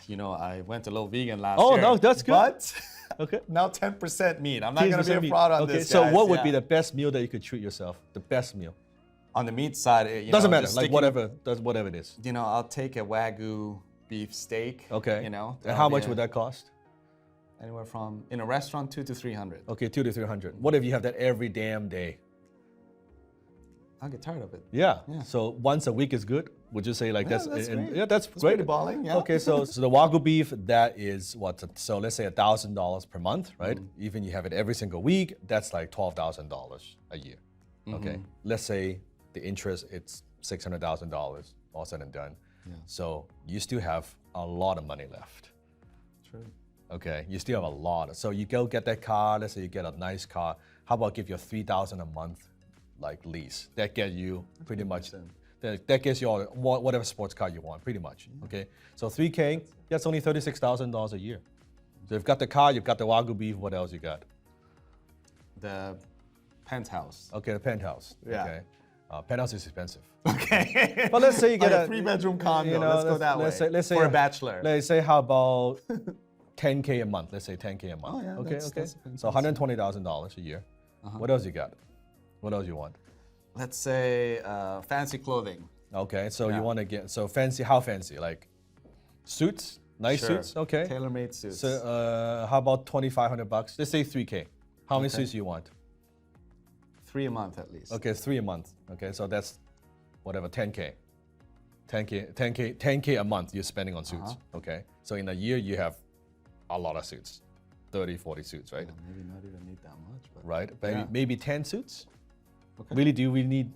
I went a little vegan last year. Oh, no, that's good. But okay. Now 10% meat. I'm not going to be a fraud on this, so guys. what would be the best meal that you could treat yourself? The best meal? On the meat side, doesn't matter, like whatever it is. I'll take a Wagyu beef steak. Okay. And how much would that cost? Anywhere from, in a restaurant, $200 to $300. Okay, $200 to $300. What if you have that every damn day? I'll get tired of it. Yeah. So once a week is good? Would you say like that's great. Yeah, that's great. Pretty balling, yeah. Okay, so the Wagyu beef, that is what? So let's say $1,000 per month, right? Even you have it every single week, that's like $12,000 a year. Okay. Let's say the interest, it's $600,000 all said and done. Yeah. So you still have a lot of money left. True. Okay, you still have a lot. So you go get that car, let's say you get a nice car. How about give you a $3,000 a month like lease? That get you pretty much, that gets you all, whatever sports car you want, pretty much, okay? So $3K, that's only $36,000 a year. So you've got the car, you've got the Wagyu beef, what else you got? The penthouse. Okay, the penthouse, Yeah. okay. Penthouse is expensive. Okay. But let's say you get Like a a 3-bedroom condo. you know, let's go that way. Let's say for a bachelor. Let's say how about 10K a month? Let's say 10K a month. Oh, yeah, okay, that's so $120,000 a year. What else you got? What else you want? Let's say fancy clothing. Okay, so Yeah. you want to get fancy? How fancy? Like suits, nice Sure. suits. Okay. Tailor-made suits. So how about $2,500? Let's say 3K. How many suits do you want? 3 a month at least. Okay, 3 a month. Okay, so that's whatever 10K. 10K a month you're spending on suits. Okay, so in a year you have a lot of suits, 30, 40 suits, right? Yeah, maybe not even need that much. But Right, yeah. maybe 10 suits. Okay. Really, do we need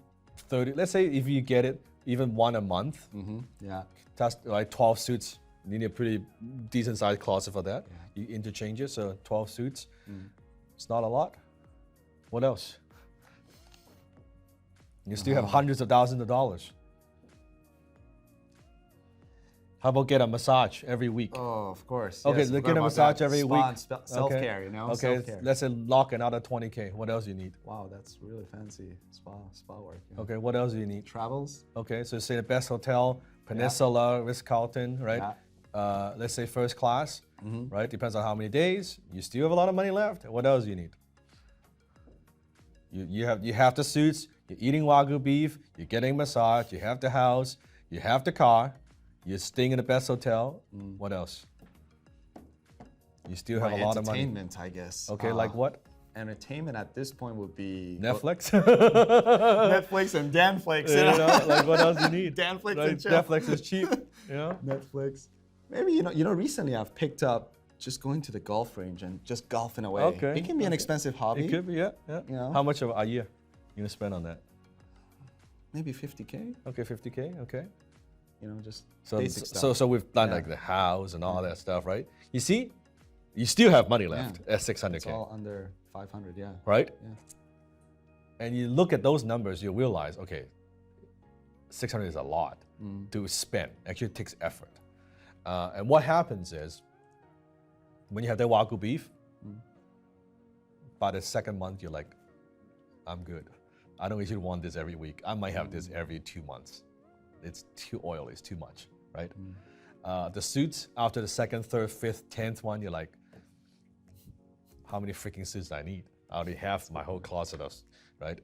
30? Let's say if you get it even one a month, Yeah. that's like 12 suits. You need a pretty decent sized closet for that. You interchange it, so 12 suits. It's not a lot. What else? You still have hundreds of thousands of dollars. How about get a massage every week? Oh, of course. Okay, yes, let's forgot get a about massage that. every Spa week. and self-care, you know. Okay, Self-care. let's say lock another 20K. What else you need? Wow, that's really fancy spa work. Yeah. Okay, what else do you need? Travels. Okay, so say the best hotel, Peninsula, Ritz-Carlton, right? Yeah. Let's say first class, right? Depends on how many days. You still have a lot of money left. What else do you need? You have the suits. You're eating Wagyu beef. You're getting massage. You have the house. You have the car. You're staying in the best hotel. What else? You still have a lot of money. Entertainment, I guess. Okay, like what? Entertainment at this point would be Netflix. Netflix and Danflix. You know, like what else do you need? Danflix Right, and chill. Netflix is cheap. You know. Netflix. Maybe you know. Recently, I've picked up just going to the golf range and just golfing away. Okay, It can be an expensive hobby. It could be, yeah. You know? How much of a year you gonna spend on that? Maybe 50K. Okay, 50K. Okay. You know, just So basic stuff. so we've done like the house and all that stuff, right? You see, you still have money left at It's 600K, all under 500. Yeah. right? Yeah. And you look at those numbers, you realize, okay, 600 is a lot to spend. Actually, it takes effort. And what happens is, when you have that Wagyu beef, by the second month, you're like, I'm good. I don't really want this every week. I might have this every 2 months. It's too oily, it's too much, right? The suits, after the second, third, fifth, 10th one, you're like, how many freaking suits do I need? I already have my whole closet of, right?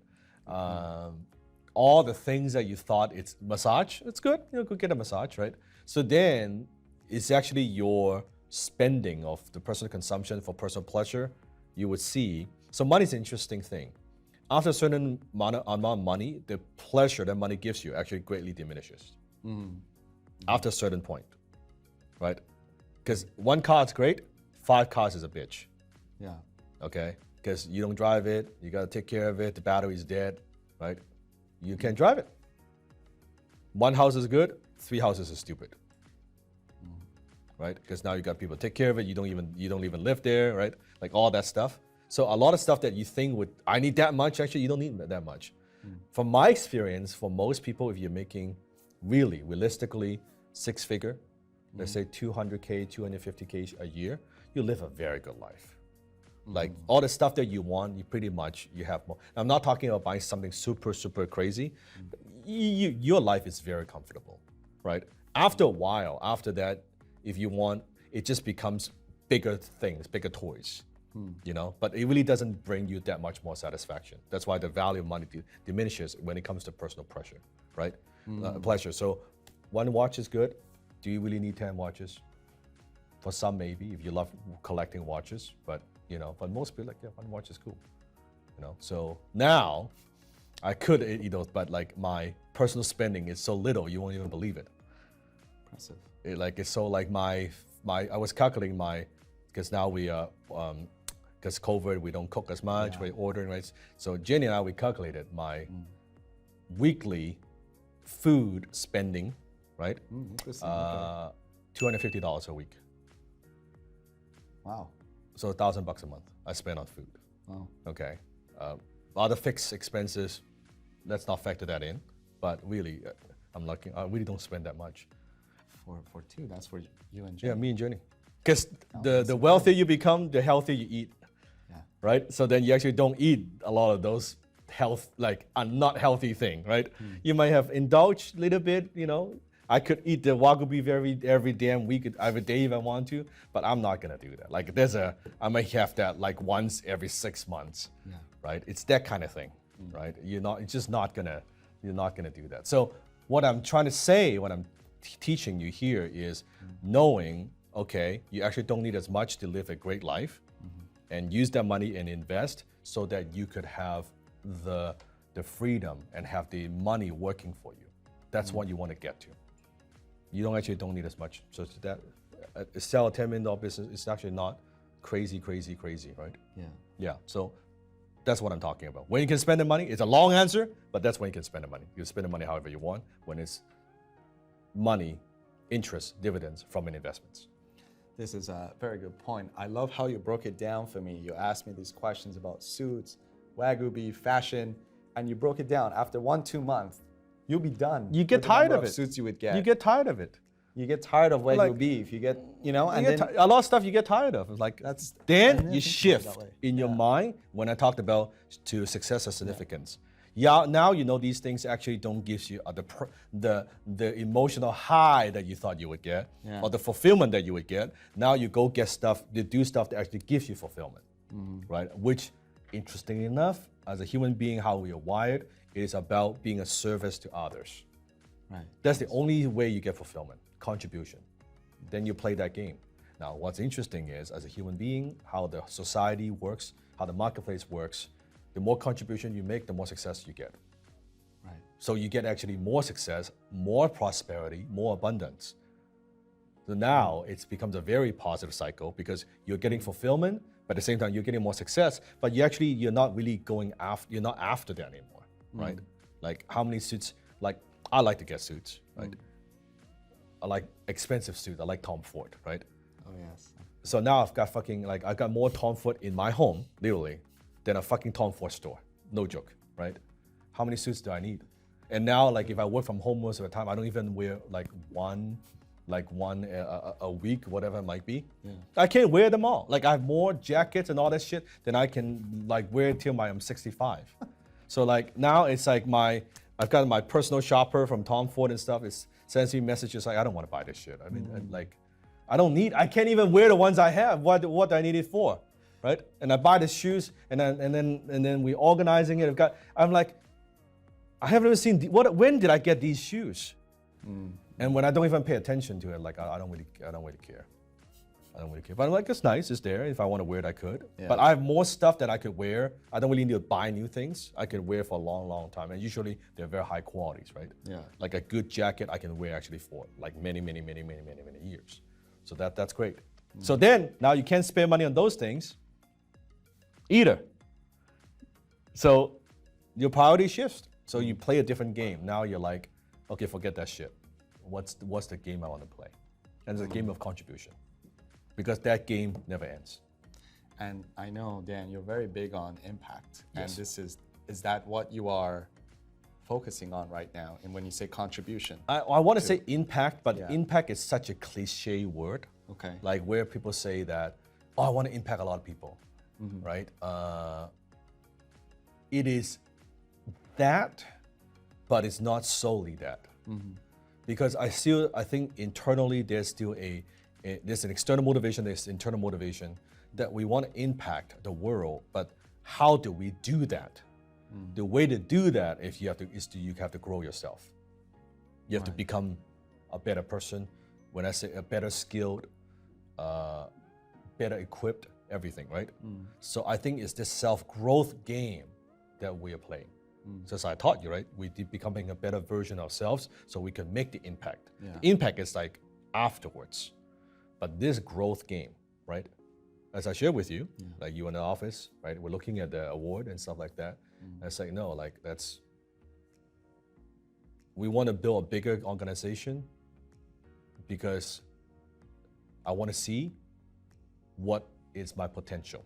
All the things that you thought it's massage, it's good, you know, go get a massage, right? So then it's actually your spending of the personal consumption for personal pleasure, you would see. So money is an interesting thing. After a certain amount of money, the pleasure that money gives you actually greatly diminishes. After a certain point, right? Because one car is great, 5 cars is a bitch, Yeah. okay? Because you don't drive it, you gotta take care of it, the battery's dead, right? You can't drive it. 1 house is good, 3 houses is stupid, right? Because now you got people take care of it, you don't even live there, right? Like all that stuff. So a lot of stuff that you think I need that much, actually you don't need that much. From my experience, for most people, if you're making really, realistically, 6-figure, let's say 200K, 250K a year, you live a very good life. Like all the stuff that you want, you have more. I'm not talking about buying something super, super crazy. Your life is very comfortable, right? After a while, after that, if you want, it just becomes bigger things, bigger toys. You know, but it really doesn't bring you that much more satisfaction. That's why the value of money diminishes when it comes to personal pressure, right? Pleasure. So 1 watch is good. Do you really need 10 watches? For some, maybe, if you love collecting watches, but you know, for most people, like, yeah, 1 watch is cool. You know, so now I could eat those, but like my personal spending is so little, you won't even believe it. Impressive. It's so like I was calculating because now we because COVID, we don't cook as much, we're ordering, right? So Jenny and I, we calculated my weekly food spending, right? Interesting. Okay. $250 a week. Wow. So $1,000 a month I spend on food. Wow. Okay. Other fixed expenses, let's not factor that in. But really, I'm lucky. I really don't spend that much. For 2, that's for you and Jay. Yeah, me and Jenny. Because the wealthier you become, the healthier you eat. Yeah. Right? So then you actually don't eat a lot of those a not healthy thing, right? You might have indulged a little bit, I could eat the wagyu beef every damn week, every day if I want to, but I'm not gonna do that. Like I might have that like once every 6 months, right? It's that kind of thing, right? You're not gonna do that. So what I'm trying to say, what I'm teaching you here is knowing, okay, you actually don't need as much to live a great life, and use that money and invest so that you could have the freedom and have the money working for you. That's what you want to get to. You don't need as much. So that sell a $10 million business is actually not crazy, right? Yeah. So that's what I'm talking about. When you can spend the money, it's a long answer, but that's when you can spend the money. You spend the money however you want when it's money, interest, dividends from an investments. This is a very good point. I love how you broke it down for me. You asked me these questions about suits, wagyu beef, fashion, and you broke it down. After 1-2 months, you'll be done. You get tired of it. Suits you would get. You get tired of it. You get tired of wagyu beef. You get, a lot of stuff you get tired of. It's like then you shift in your mind when I talked about to success or significance. Yeah, now you know these things actually don't give you the emotional high that you thought you would get, or the fulfillment that you would get. Now you go get stuff, you do stuff that actually gives you fulfillment, right? Which, interestingly enough, as a human being, how we are wired, it is about being a service to others. Right. That's the only way you get fulfillment, contribution. Then you play that game. Now, what's interesting is, as a human being, how the society works, how the marketplace works. The more contribution you make, the more success you get. Right. So you get actually more success, more prosperity, more abundance. So now it becomes a very positive cycle because you're getting fulfillment, but at the same time you're getting more success, but you're not really you're not after that anymore, right? Like how many suits, like I like to get suits, right? I like expensive suits, I like Tom Ford, right? Oh yes. So now I've got more Tom Ford in my home, literally, than a fucking Tom Ford store. No joke, right? How many suits do I need? And now, like, if I work from home most of the time, I don't even wear one a week, whatever it might be. Yeah. I can't wear them all. Like, I have more jackets and all that shit than I can wear till I'm 65. So like now it's like I've got my personal shopper from Tom Ford and stuff. It sends me messages like, I don't want to buy this shit. I mean, I can't even wear the ones I have. What do I need it for? Right? And I buy the shoes, and then we're organizing it. I'm like, I haven't even seen when did I get these shoes? And when I don't even pay attention to it, like I don't really care. But I'm like, it's nice, it's there. If I want to wear it, I could. Yeah. But I have more stuff that I could wear. I don't really need to buy new things. I could wear for a long, long time. And usually they're very high qualities, right? Yeah. Like a good jacket I can wear actually for like many years. So that's great. So then now you can't spend money on those things either. So your priority shifts. So you play a different game. Now you're like, okay, forget that shit. What's the game I want to play? And it's a game of contribution, because that game never ends. And I know, Dan, you're very big on impact. Yes. And is that what you are focusing on right now? And when you say contribution? I want to say impact, but impact is such a cliche word. Okay. Like where people say that, oh, I want to impact a lot of people, right? It is that, but it's not solely that. Because I think internally there's still there's an external motivation, there's internal motivation that we want to impact the world, but how do we do that? The way to do that is you have to grow yourself. You have to become a better person. When I say a better skilled, better equipped, everything, right? So I think it's this self-growth game that we are playing. So as I taught you, right? We're becoming a better version of ourselves so we can make the impact. Yeah. The impact is like afterwards. But this growth game, right? As I shared with you, like you in the office, right? We're looking at the award and stuff like that. I say, no, like we want to build a bigger organization because I want to see what is my potential.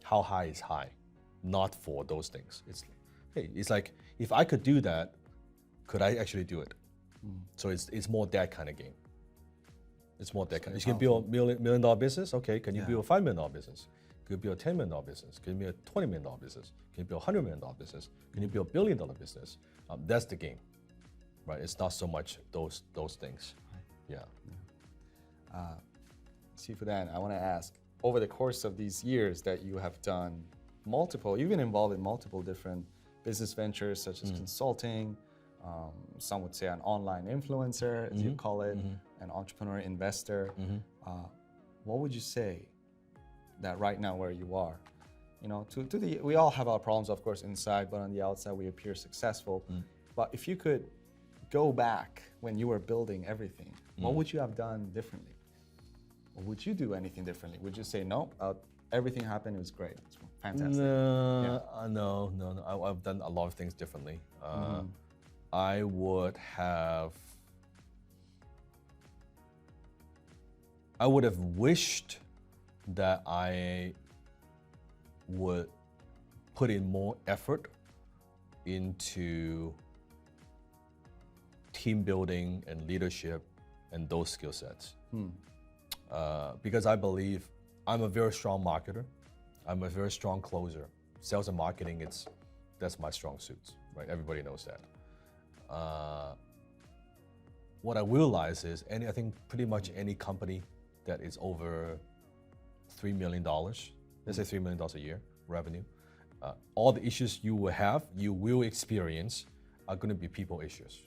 How high is high? Not for those things. It's like, if I could do that, could I actually do it? So it's more that kind of game. It's more that kind of. You can build a $1 million business, okay? Can you build a $5 million business? Can you build a $10 million business? Can you build a $20 million business? Can you build a $100 million business? Can you build a $1 billion business? That's the game, right? It's not so much those things. Right. Yeah. Sifu Dan, I want to ask, over the course of these years that you have done you've been involved in multiple different business ventures such as consulting, some would say an online influencer, as you call it, an entrepreneur investor. What would you say that right now where you are, we all have our problems, of course, inside, but on the outside we appear successful. But if you could go back when you were building everything, what would you have done differently? Or would you do anything differently? Would you say, no, everything happened, it was great, it's fantastic? No, I've done a lot of things differently. I would have wished that I would put in more effort into team building and leadership and those skill sets. Because I believe I'm a very strong marketer. I'm a very strong closer. Sales and marketing, that's my strong suits, right? Everybody knows that. What I realize is, I think pretty much any company that is over $3 million, let's say $3 million a year revenue, all the issues you will experience are going to be people issues.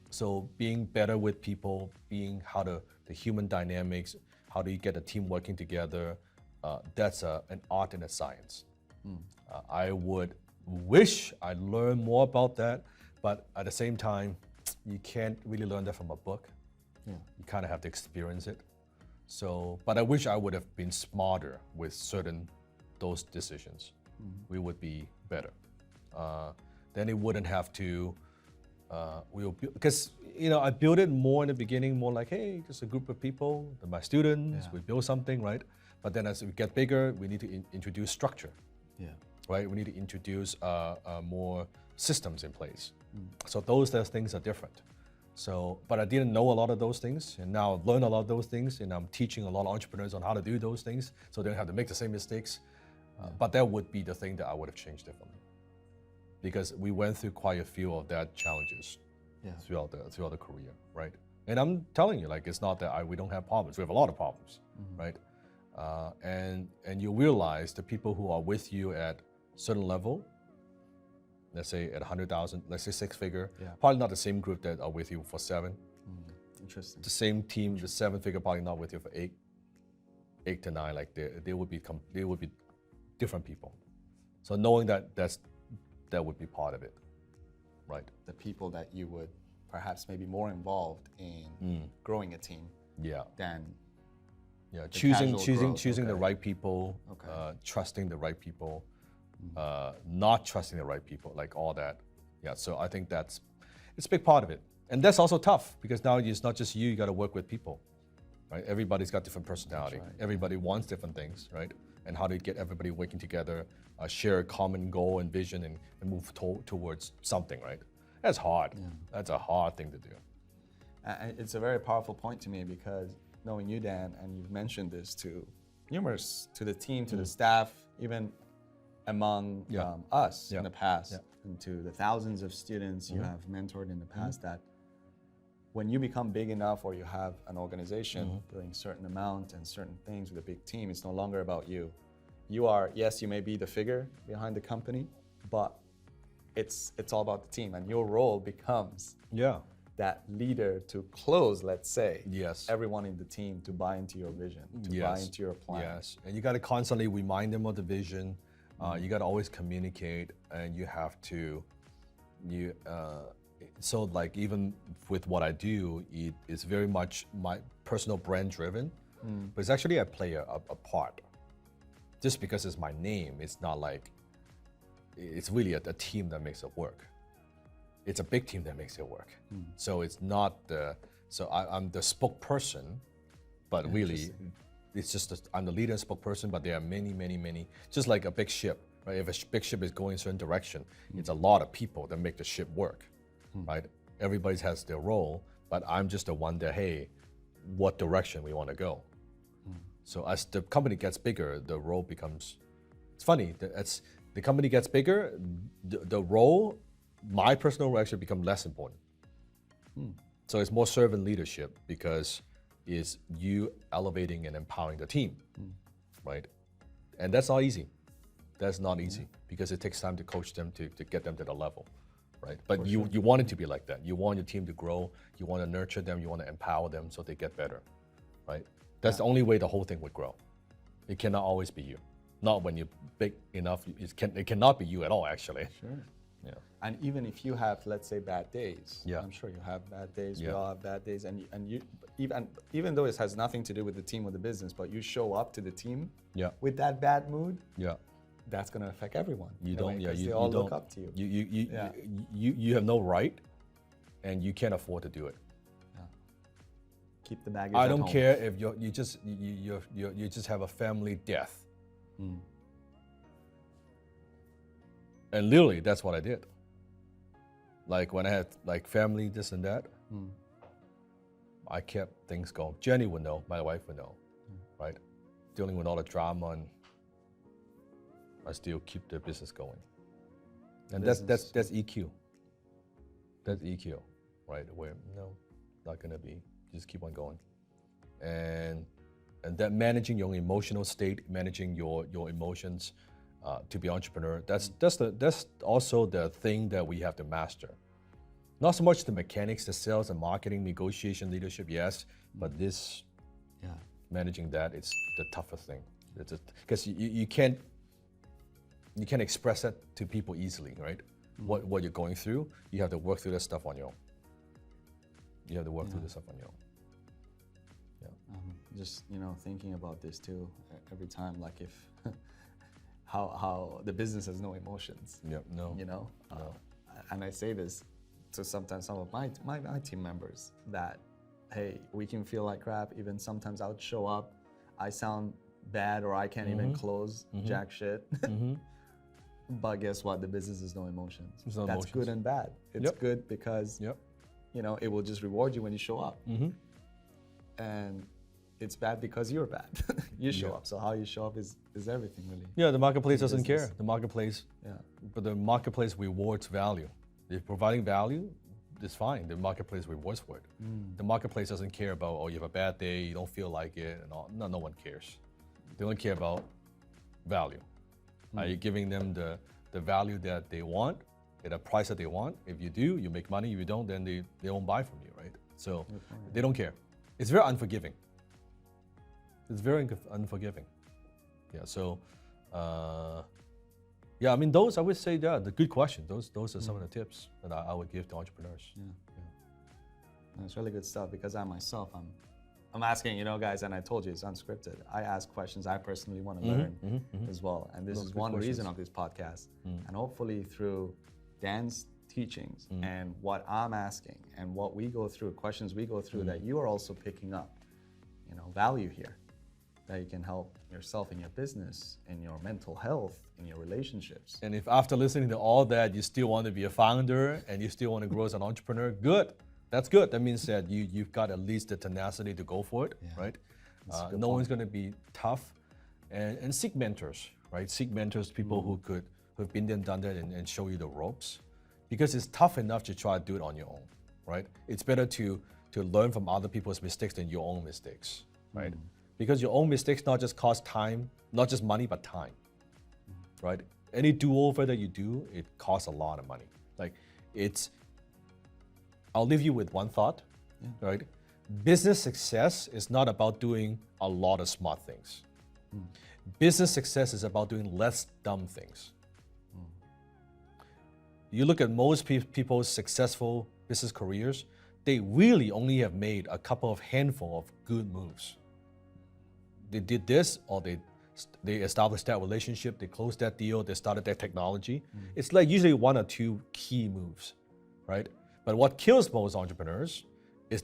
So being better with people, being how the human dynamics, how do you get a team working together, that's an art and a science. I would wish I learned more about that, but at the same time, you can't really learn that from a book. You kind of have to experience it. So, but I wish I would have been smarter with those decisions. We would be better. Then it wouldn't have to, because I built it more in the beginning, more like, hey, just a group of people, my students, we build something, right? But then as we get bigger, we need to introduce structure, right? We need to introduce more systems in place. So those things are different. So, but I didn't know a lot of those things, and now I've learned a lot of those things, and I'm teaching a lot of entrepreneurs on how to do those things, so they don't have to make the same mistakes. But that would be the thing that I would have changed differently, because we went through quite a few of that challenges throughout the career, right? And I'm telling you, like, it's not that we don't have problems. We have a lot of problems, right? And you realize the people who are with you at certain level, let's say at 100,000, let's say 6-figure, probably not the same group that are with you for 7. Interesting. The same team, the 7-figure probably not with you for 8 to 9. Like they would be different people. So knowing that would be part of it, right? The people that you would perhaps maybe more involved in growing a team. Than choosing the right people, trusting the right people. Not trusting the right people, like all that. So I think it's a big part of it. And that's also tough, because now it's not just you got to work with people, right? Everybody's got different personality. Right. Everybody wants different things, right? And how to get everybody working together, share a common goal and vision, and move towards something, right? That's hard. That's a hard thing to do. It's a very powerful point to me, because knowing you, Dan, and you've mentioned this to the team, to the staff, even among us in the past, and to the thousands of students you have mentored in the past, that when you become big enough, or you have an organization doing a certain amount and certain things with a big team, it's no longer about you. You are, yes, you may be the figure behind the company, but it's all about the team, and your role becomes that leader to close, let's say, everyone in the team to buy into your vision, to buy into your plan. And you got to constantly remind them of the vision. You got to always communicate, and you have to, so like even with what I do, it's very much my personal brand driven, but it's actually I play a part. Just because it's my name, it's not like, it's really a team that makes it work. It's a big team that makes it work. So it's not I'm the spokesperson, but really, it's just I'm the leader and spokesperson, but there are many, just like a big ship, right? If a big ship is going a certain direction, it's a lot of people that make the ship work, right? Everybody has their role, but I'm just the one that, hey, what direction we want to go, So as the company gets bigger, the role becomes, it's funny, as the company gets bigger, the role, my personal role actually become less important. So it's more servant leadership because it's you elevating and empowering the team, right? And that's not easy. That's not easy because it takes time to coach them to get them to the level, right? But you want it to be like that. You want your team to grow. You want to nurture them. You want to empower them so they get better, right? That's the only way the whole thing would grow. It cannot always be you. Not when you're big enough. It cannot be you at all, actually. Sure. Yeah. And even if you have, let's say, bad days, Yeah. I'm sure you have bad days. Yeah. We all have bad days, and you even though it has nothing to do with the team or the business, but you show up to the team Yeah. with that bad mood, Yeah. that's gonna affect everyone. You in a don't. way, Yeah. 'cause You they all don't, look up to you. You you have no right, and you can't afford to do it. Keep the baggage. I at don't home. care if you just have a family death. And literally, that's what I did. Like when I had like family, this and that, I kept things going. Jenny would know, my wife would know, right? Dealing with all the drama, and I still keep the business going. And that's EQ. That's EQ, right? Where no, not gonna be. Just keep on going. And that managing your own emotional state, managing your emotions, to be entrepreneur, that's also the thing that we have to master. Not so much the mechanics, the sales and marketing, negotiation, leadership, yes, but this, managing that, it's the toughest thing. Because you can't express that to people easily, right? What you're going through, you have to work through that stuff on your own. You have to work through this stuff on your own. Just thinking about this too every time, like if how the business has no emotions. Yeah, no. No. And I say this to sometimes some of my team members that, hey, we can feel like crap. Even sometimes I would show up, I sound bad, or I can't even close jack shit. But guess what? The business is no emotions. There's no That's emotions. good and bad. It's good because it will just reward you when you show up. And it's bad because you're bad. You show up. So how you show up is everything, really. Yeah, the marketplace doesn't business. care. The marketplace, but the marketplace rewards value. If providing value, it's fine. The marketplace rewards for it. The marketplace doesn't care about, oh, you have a bad day, you don't feel like it, and all. No one cares. They don't care about value. Are you giving them the value that they want at a price that they want? If you do, you make money. If you don't, then they won't buy from you, right? So they don't care. It's very unforgiving. It's very unforgiving. Yeah. So, I mean, those I would say, the good question. Those are some of the tips that I would give to entrepreneurs. It's really good stuff because I myself, I'm asking, guys, and I told you it's unscripted. I ask questions I personally want to learn as well, and this is one reason of this podcast. And hopefully through Dan's teachings and what I'm asking and what we go through, questions we go through, that you are also picking up, value here, that you can help yourself in your business, in your mental health, in your relationships. And if after listening to all that, you still want to be a founder and you still want to grow as an entrepreneur, good. That's good. That means that you've got at least the tenacity to go for it, right? No one's going to be tough. And seek mentors, right? Seek mentors, people who've been there and done that and show you the ropes. Because it's tough enough to try to do it on your own, right? It's better to learn from other people's mistakes than your own mistakes, right? Because your own mistakes not just cost time, not just money, but time, right? Any do-over that you do, it costs a lot of money. Like I'll leave you with one thought, right? Business success is not about doing a lot of smart things. Business success is about doing less dumb things. You look at most people's successful business careers, they really only have made a couple of handful of good moves. They did this, or they established that relationship, they closed that deal, they started that technology. It's like usually one or two key moves, right? But what kills most entrepreneurs is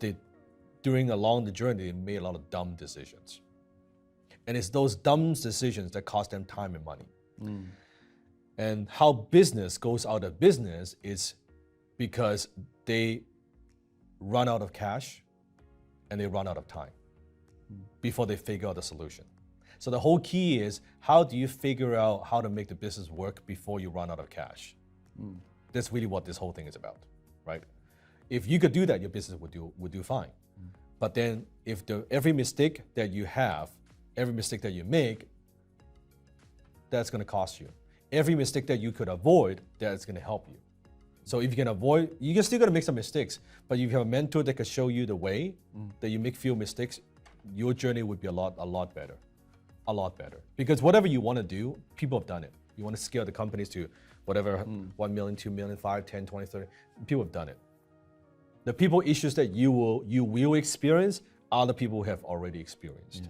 along the journey, they made a lot of dumb decisions. And it's those dumb decisions that cost them time and money. And how business goes out of business is because they run out of cash and they run out of time. before they figure out the solution. So the whole key is, how do you figure out how to make the business work before you run out of cash? That's really what this whole thing is about, right? If you could do that, your business would do fine. But then if every mistake that you have, every mistake that you make, that's gonna cost you. Every mistake that you could avoid, that's gonna help you. So if you can avoid, you're still gonna make some mistakes, but if you have a mentor that can show you the way that you make few mistakes, your journey would be a lot better. A lot better. Because whatever you wanna do, people have done it. You wanna scale the companies to whatever, 1 million, 2 million, 5, 10, 20, 30, people have done it. The people issues that you will experience are the people who have already experienced. Yeah.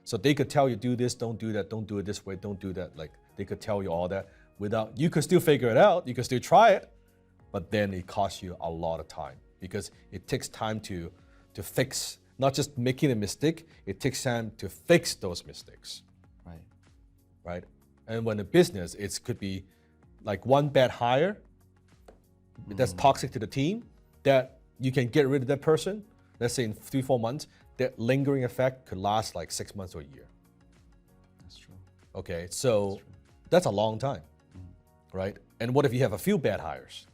So they could tell you, do this, don't do that, don't do it this way, don't do that. Like, they could tell you all that without, you could still figure it out, you could still try it, but then it costs you a lot of time because it takes time to fix, not just making a mistake, it takes time to fix those mistakes. Right? And when a business, it could be like one bad hire that's toxic to the team, that you can get rid of that person, let's say in 3-4 months, that lingering effect could last like 6 months or a year. That's true. Okay, so that's a long time, right? And what if you have a few bad hires?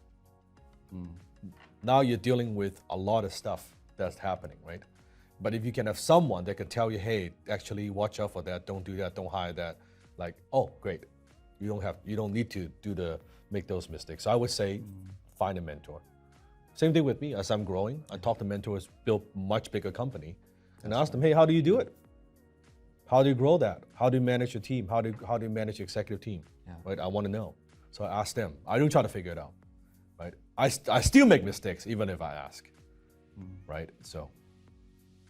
Now you're dealing with a lot of stuff that's happening, right? But if you can have someone that can tell you, hey, actually watch out for that, don't do that, don't hire that, like, oh, great. You don't need to make those mistakes. So I would say find a mentor. Same thing with me. As I'm growing, I talk to mentors, build much bigger company, and ask them, hey, how do you do it? How do you grow that? How do you manage your team? How do you manage your executive team? Yeah. Right? I want to know. So I ask them. I don't try to figure it out. Right? I still make mistakes even if I ask. Right? So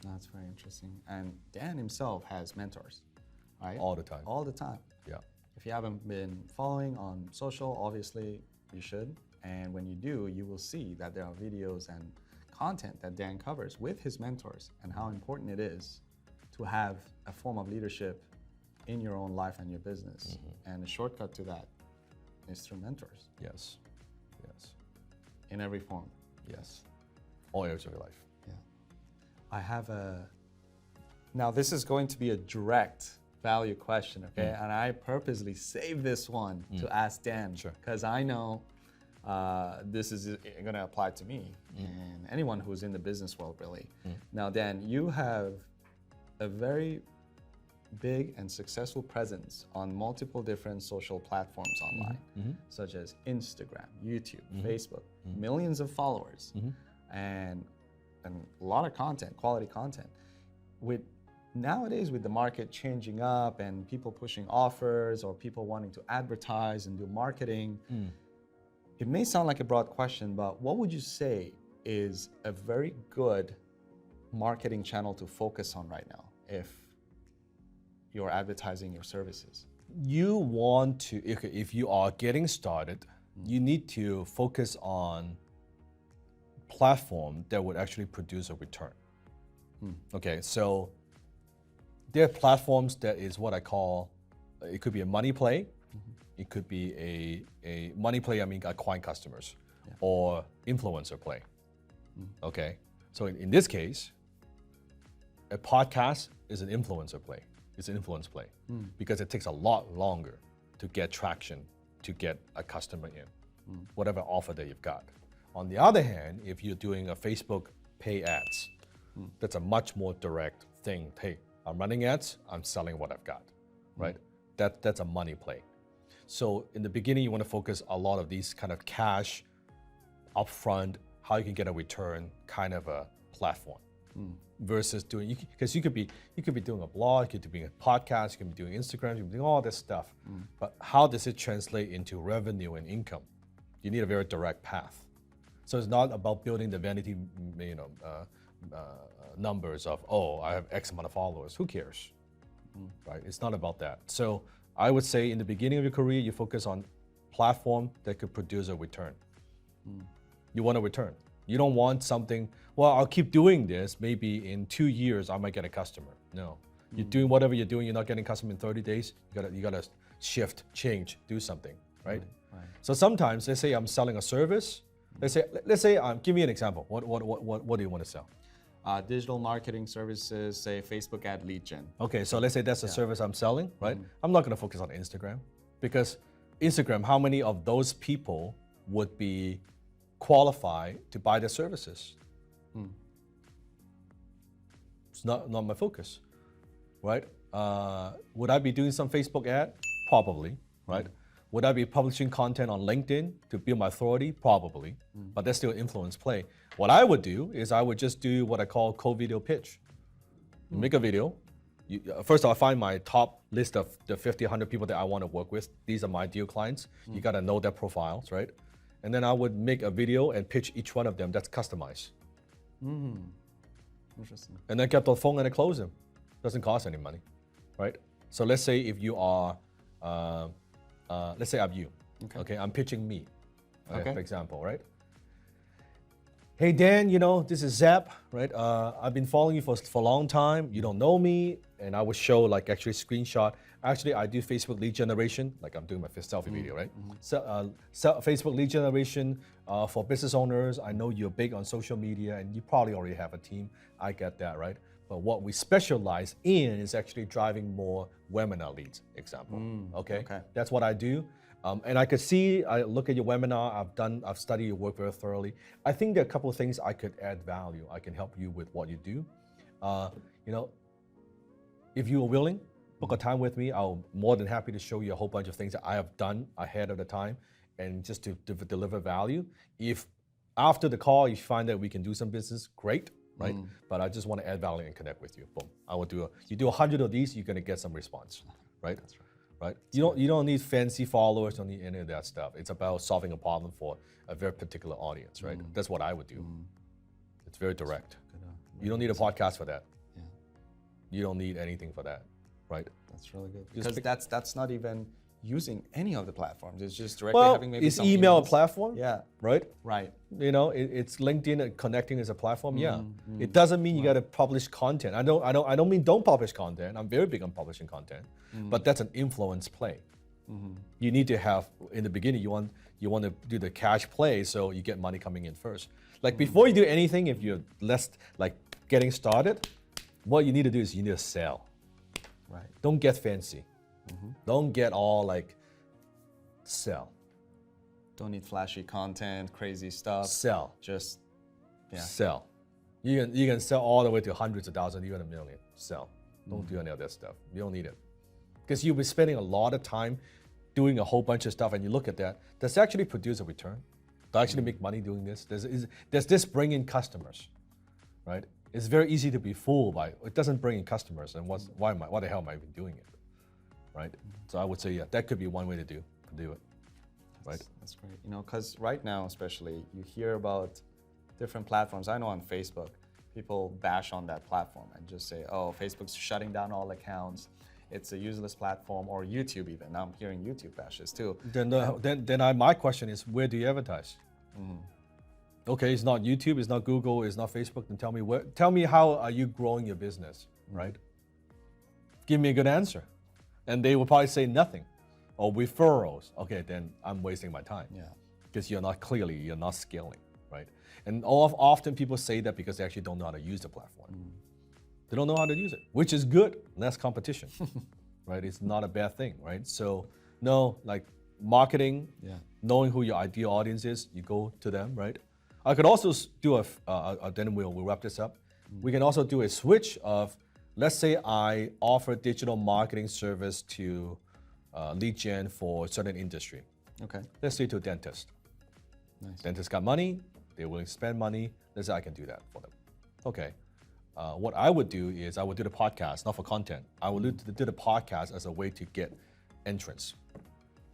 that's very interesting. And Dan himself has mentors, right? All the time. All the time. Yeah. If you haven't been following on social, obviously you should. And when you do, you will see that there are videos and content that Dan covers with his mentors and how important it is to have a form of leadership in your own life and your business. And the shortcut to that is through mentors. Yes. Yes. In every form. Yes. All areas of your life. Yeah. I have now this is going to be a direct value question, okay? And I purposely saved this one to ask Dan. Sure. Because I know this is going to apply to me and anyone who's in the business world, really. Now, Dan, you have a very big and successful presence on multiple different social platforms online, such as Instagram, YouTube, Facebook, millions of followers, and a lot of content, quality content. Nowadays, with the market changing up and people pushing offers or people wanting to advertise and do marketing, it may sound like a broad question, but what would you say is a very good marketing channel to focus on right now if you're advertising your services? You want to, if you are getting started, you need to focus on platform that would actually produce a return. Okay, so there are platforms that is what I call, it could be a money play, it could be a money play, I mean acquiring customers, or influencer play. Okay, so in this case, a podcast is an influencer play. It's an influence play because it takes a lot longer to get traction, to get a customer in, whatever offer that you've got. On the other hand, if you're doing a Facebook pay ads, that's a much more direct thing. Hey, I'm running ads, I'm selling what I've got, right? That's a money play. So in the beginning, you want to focus a lot of these kind of cash, upfront, how you can get a return kind of a platform. Versus doing, because you could be doing a blog, you could be doing a podcast, you could be doing Instagram, you could be doing all this stuff. But how does it translate into revenue and income? You need a very direct path. So it's not about building the vanity, numbers of, oh, I have X amount of followers. Who cares, right? It's not about that. So I would say in the beginning of your career, you focus on platform that could produce a return. You want a return. You don't want something, well, I'll keep doing this. Maybe in 2 years, I might get a customer. No, you're doing whatever you're doing. You're not getting a customer in 30 days. You gotta shift, change, do something, right? So sometimes, let's say I'm selling a service. Let's say, give me an example. What do you want to sell? digital marketing services, say Facebook ad lead gen. Okay, so let's say that's the service I'm selling, right? I'm not going to focus on Instagram because Instagram, how many of those people would be qualified to buy their services? It's not my focus, right? Would I be doing some Facebook ad? Probably, right? Would I be publishing content on LinkedIn to build my authority? Probably, but that's still influence play. What I would do is I would just do what I call co-video pitch. You make a video. First, I'll find my top list of the 50, 100 people that I want to work with. These are my ideal clients. You got to know their profiles, right? And then I would make a video and pitch each one of them that's customized. Interesting. And then get the phone and I close them. Doesn't cost any money, right? So let's say if you are, let's say I'm you. Okay, I'm pitching me, for example, right? Hey Dan, this is Zap, right? I've been following you for a long time. You don't know me, and I would show like actually screenshot. Actually, I do Facebook lead generation, like I'm doing my selfie video, right? So, Facebook lead generation for business owners. I know you're big on social media, and you probably already have a team. I get that, right? But what we specialize in is actually driving more webinar leads, example. Okay, that's what I do. And I could see, I look at your webinar, I've studied your work very thoroughly. I think there are a couple of things I could add value. I can help you with what you do. If you are willing, book a time with me. I'm more than happy to show you a whole bunch of things that I have done ahead of the time and just to deliver value. If after the call you find that we can do some business, great, right? But I just want to add value and connect with you. Boom. I will do you do 100 of these, you're going to get some response, right? That's right. Right? You don't need fancy followers, don't need any of that stuff. It's about solving a problem for a very particular audience, right? That's what I would do. It's very direct. You don't need a podcast for that. Yeah. You don't need anything for that, right? That's really good. Because that's not even using any of the platforms. It's just directly having maybe some email a platform? Yeah. Right? Right. It's LinkedIn and connecting as a platform. Yeah. It doesn't mean you got to publish content. I don't mean don't publish content. I'm very big on publishing content, but that's an influence play. You need to have in the beginning. You want to do the cash play, so you get money coming in first. Like before you do anything, if you're less like getting started, what you need to do is you need to sell. Right. Don't get fancy. Don't get all like sell. Don't need flashy content, crazy stuff. Sell. Just sell. You can sell all the way to hundreds of thousands, even a million. Sell. Don't do any of that stuff. You don't need it. Because you'll be spending a lot of time doing a whole bunch of stuff and you look at that. Does it actually produce a return? Do I actually make money doing this? Does this bring in customers? Right? It's very easy to be fooled by it doesn't bring in customers and why the hell am I even doing it? Right? So I would say, that could be one way to do it. Right? That's great. Because right now, especially, you hear about different platforms. I know on Facebook, people bash on that platform and just say, oh, Facebook's shutting down all accounts. It's a useless platform, or YouTube even. Now I'm hearing YouTube bashes too. My question is, where do you advertise? Okay, it's not YouTube, it's not Google, it's not Facebook. Then tell me how are you growing your business, right? Give me a good answer. And they will probably say nothing, or referrals. Okay, then I'm wasting my time. Yeah, because you're not scaling, right? And often people say that because they actually don't know how to use the platform. They don't know how to use it, which is good. Less competition, right? It's not a bad thing, right? So no, like marketing, knowing who your ideal audience is, you go to them, right? I could also do then we'll wrap this up. We can also do a switch of, let's say I offer digital marketing service to lead gen for a certain industry. Okay. Let's say to a dentist. Nice. Dentist got money, they're willing to spend money. Let's say I can do that for them. Okay. What I would do is I would do the podcast, not for content. I would do the podcast as a way to get entrance.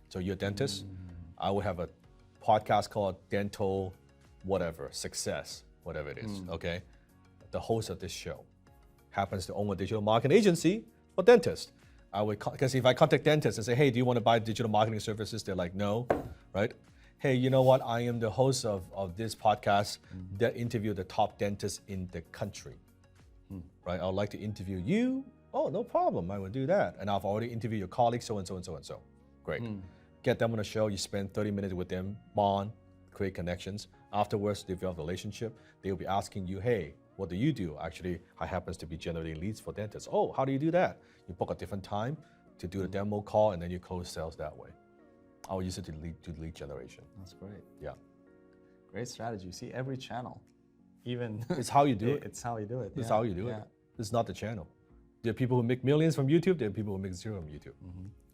So you're a dentist, I would have a podcast called Dental whatever, Success, whatever it is, okay? The host of this show happens to own a digital marketing agency for dentists. Because if I contact dentists and say, hey, do you want to buy digital marketing services? They're like, no, right? Hey, you know what? I am the host of this podcast that interview the top dentists in the country, right? I would like to interview you. Oh, no problem, I will do that. And I've already interviewed your colleagues, so and so and so and so. Great. Get them on the show, you spend 30 minutes with them, bond, create connections. Afterwards, develop a relationship. They will be asking you, hey, What do you do? Actually, I happens to be generating leads for dentists. Oh, how do you do that? You book a different time to do the demo call, and then you close sales that way. I'll use it to lead generation. That's great. Yeah. Great strategy. See, every channel, even It's how you do it. It's how you do it. It's how you do it. It's not the channel. There are people who make millions from YouTube. There are people who make zero from YouTube,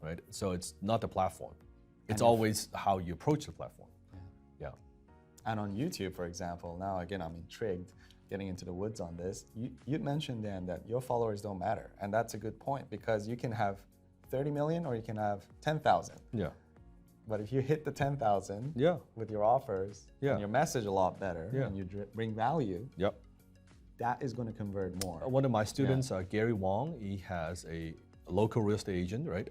right? So it's not the platform. It's always how you approach the platform. Yeah. And on YouTube, for example, now again, I'm intrigued getting into the woods on this. You mentioned, Dan, that your followers don't matter. And that's a good point because you can have 30 million or you can have 10,000. Yeah. But if you hit the 10,000 Yeah. with your offers Yeah. and your message a lot better and you bring value, Yep. that is going to convert more. One of my students, Gary Wong, he has a local real estate agent, right?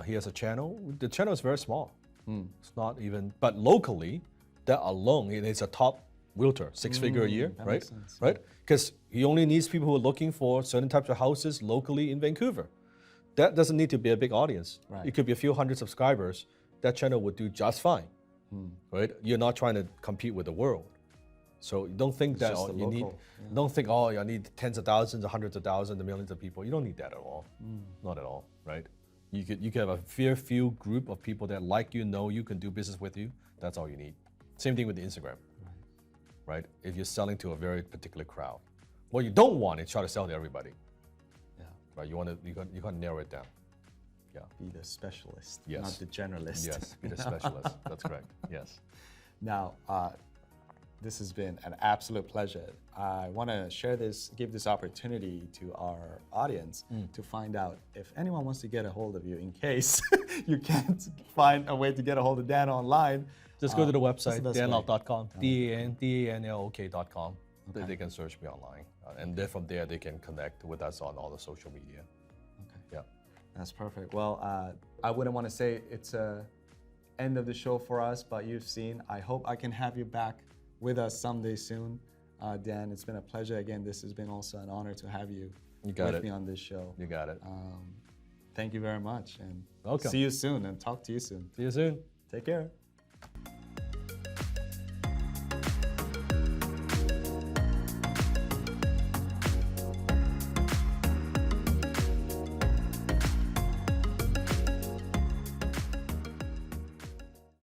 He has a channel. The channel is very small. It's not even, but locally, that alone, it's a top realtor, six-figure a year, that right? makes sense. Right? Because he only needs people who are looking for certain types of houses locally in Vancouver. That doesn't need to be a big audience. Right. It could be a few hundred subscribers. That channel would do just fine, right? You're not trying to compete with the world. So don't think that just the you need, local, don't think, oh, I need tens of thousands, hundreds of thousands, millions of people. You don't need that at all. Not at all, right? You could have a fair few group of people that like you, know you, can do business with you. That's all you need. Same thing with the Instagram, right? If you're selling to a very particular crowd. What you don't want is try to sell to everybody. Yeah. Right? You got to narrow it down. Yeah. Be the specialist, Yes. not the generalist. Yes, be the specialist. That's correct. Yes. Now, this has been an absolute pleasure. I want to give this opportunity to our audience to find out if anyone wants to get a hold of you in case you can't find a way to get a hold of Dan online. Just go to the what's website, the best way? danlok.com, danlok.com. They can search me online. And then from there, they can connect with us on all the social media. Okay. Yeah. That's perfect. Well, I wouldn't want to say it's a end of the show for us, but you've seen. I hope I can have you back with us someday soon. Dan, it's been a pleasure. Again, this has been also an honor to have you with me on this show. You got it. Thank you very much, and Welcome. see you soon and talk to you soon. See you soon. Take care.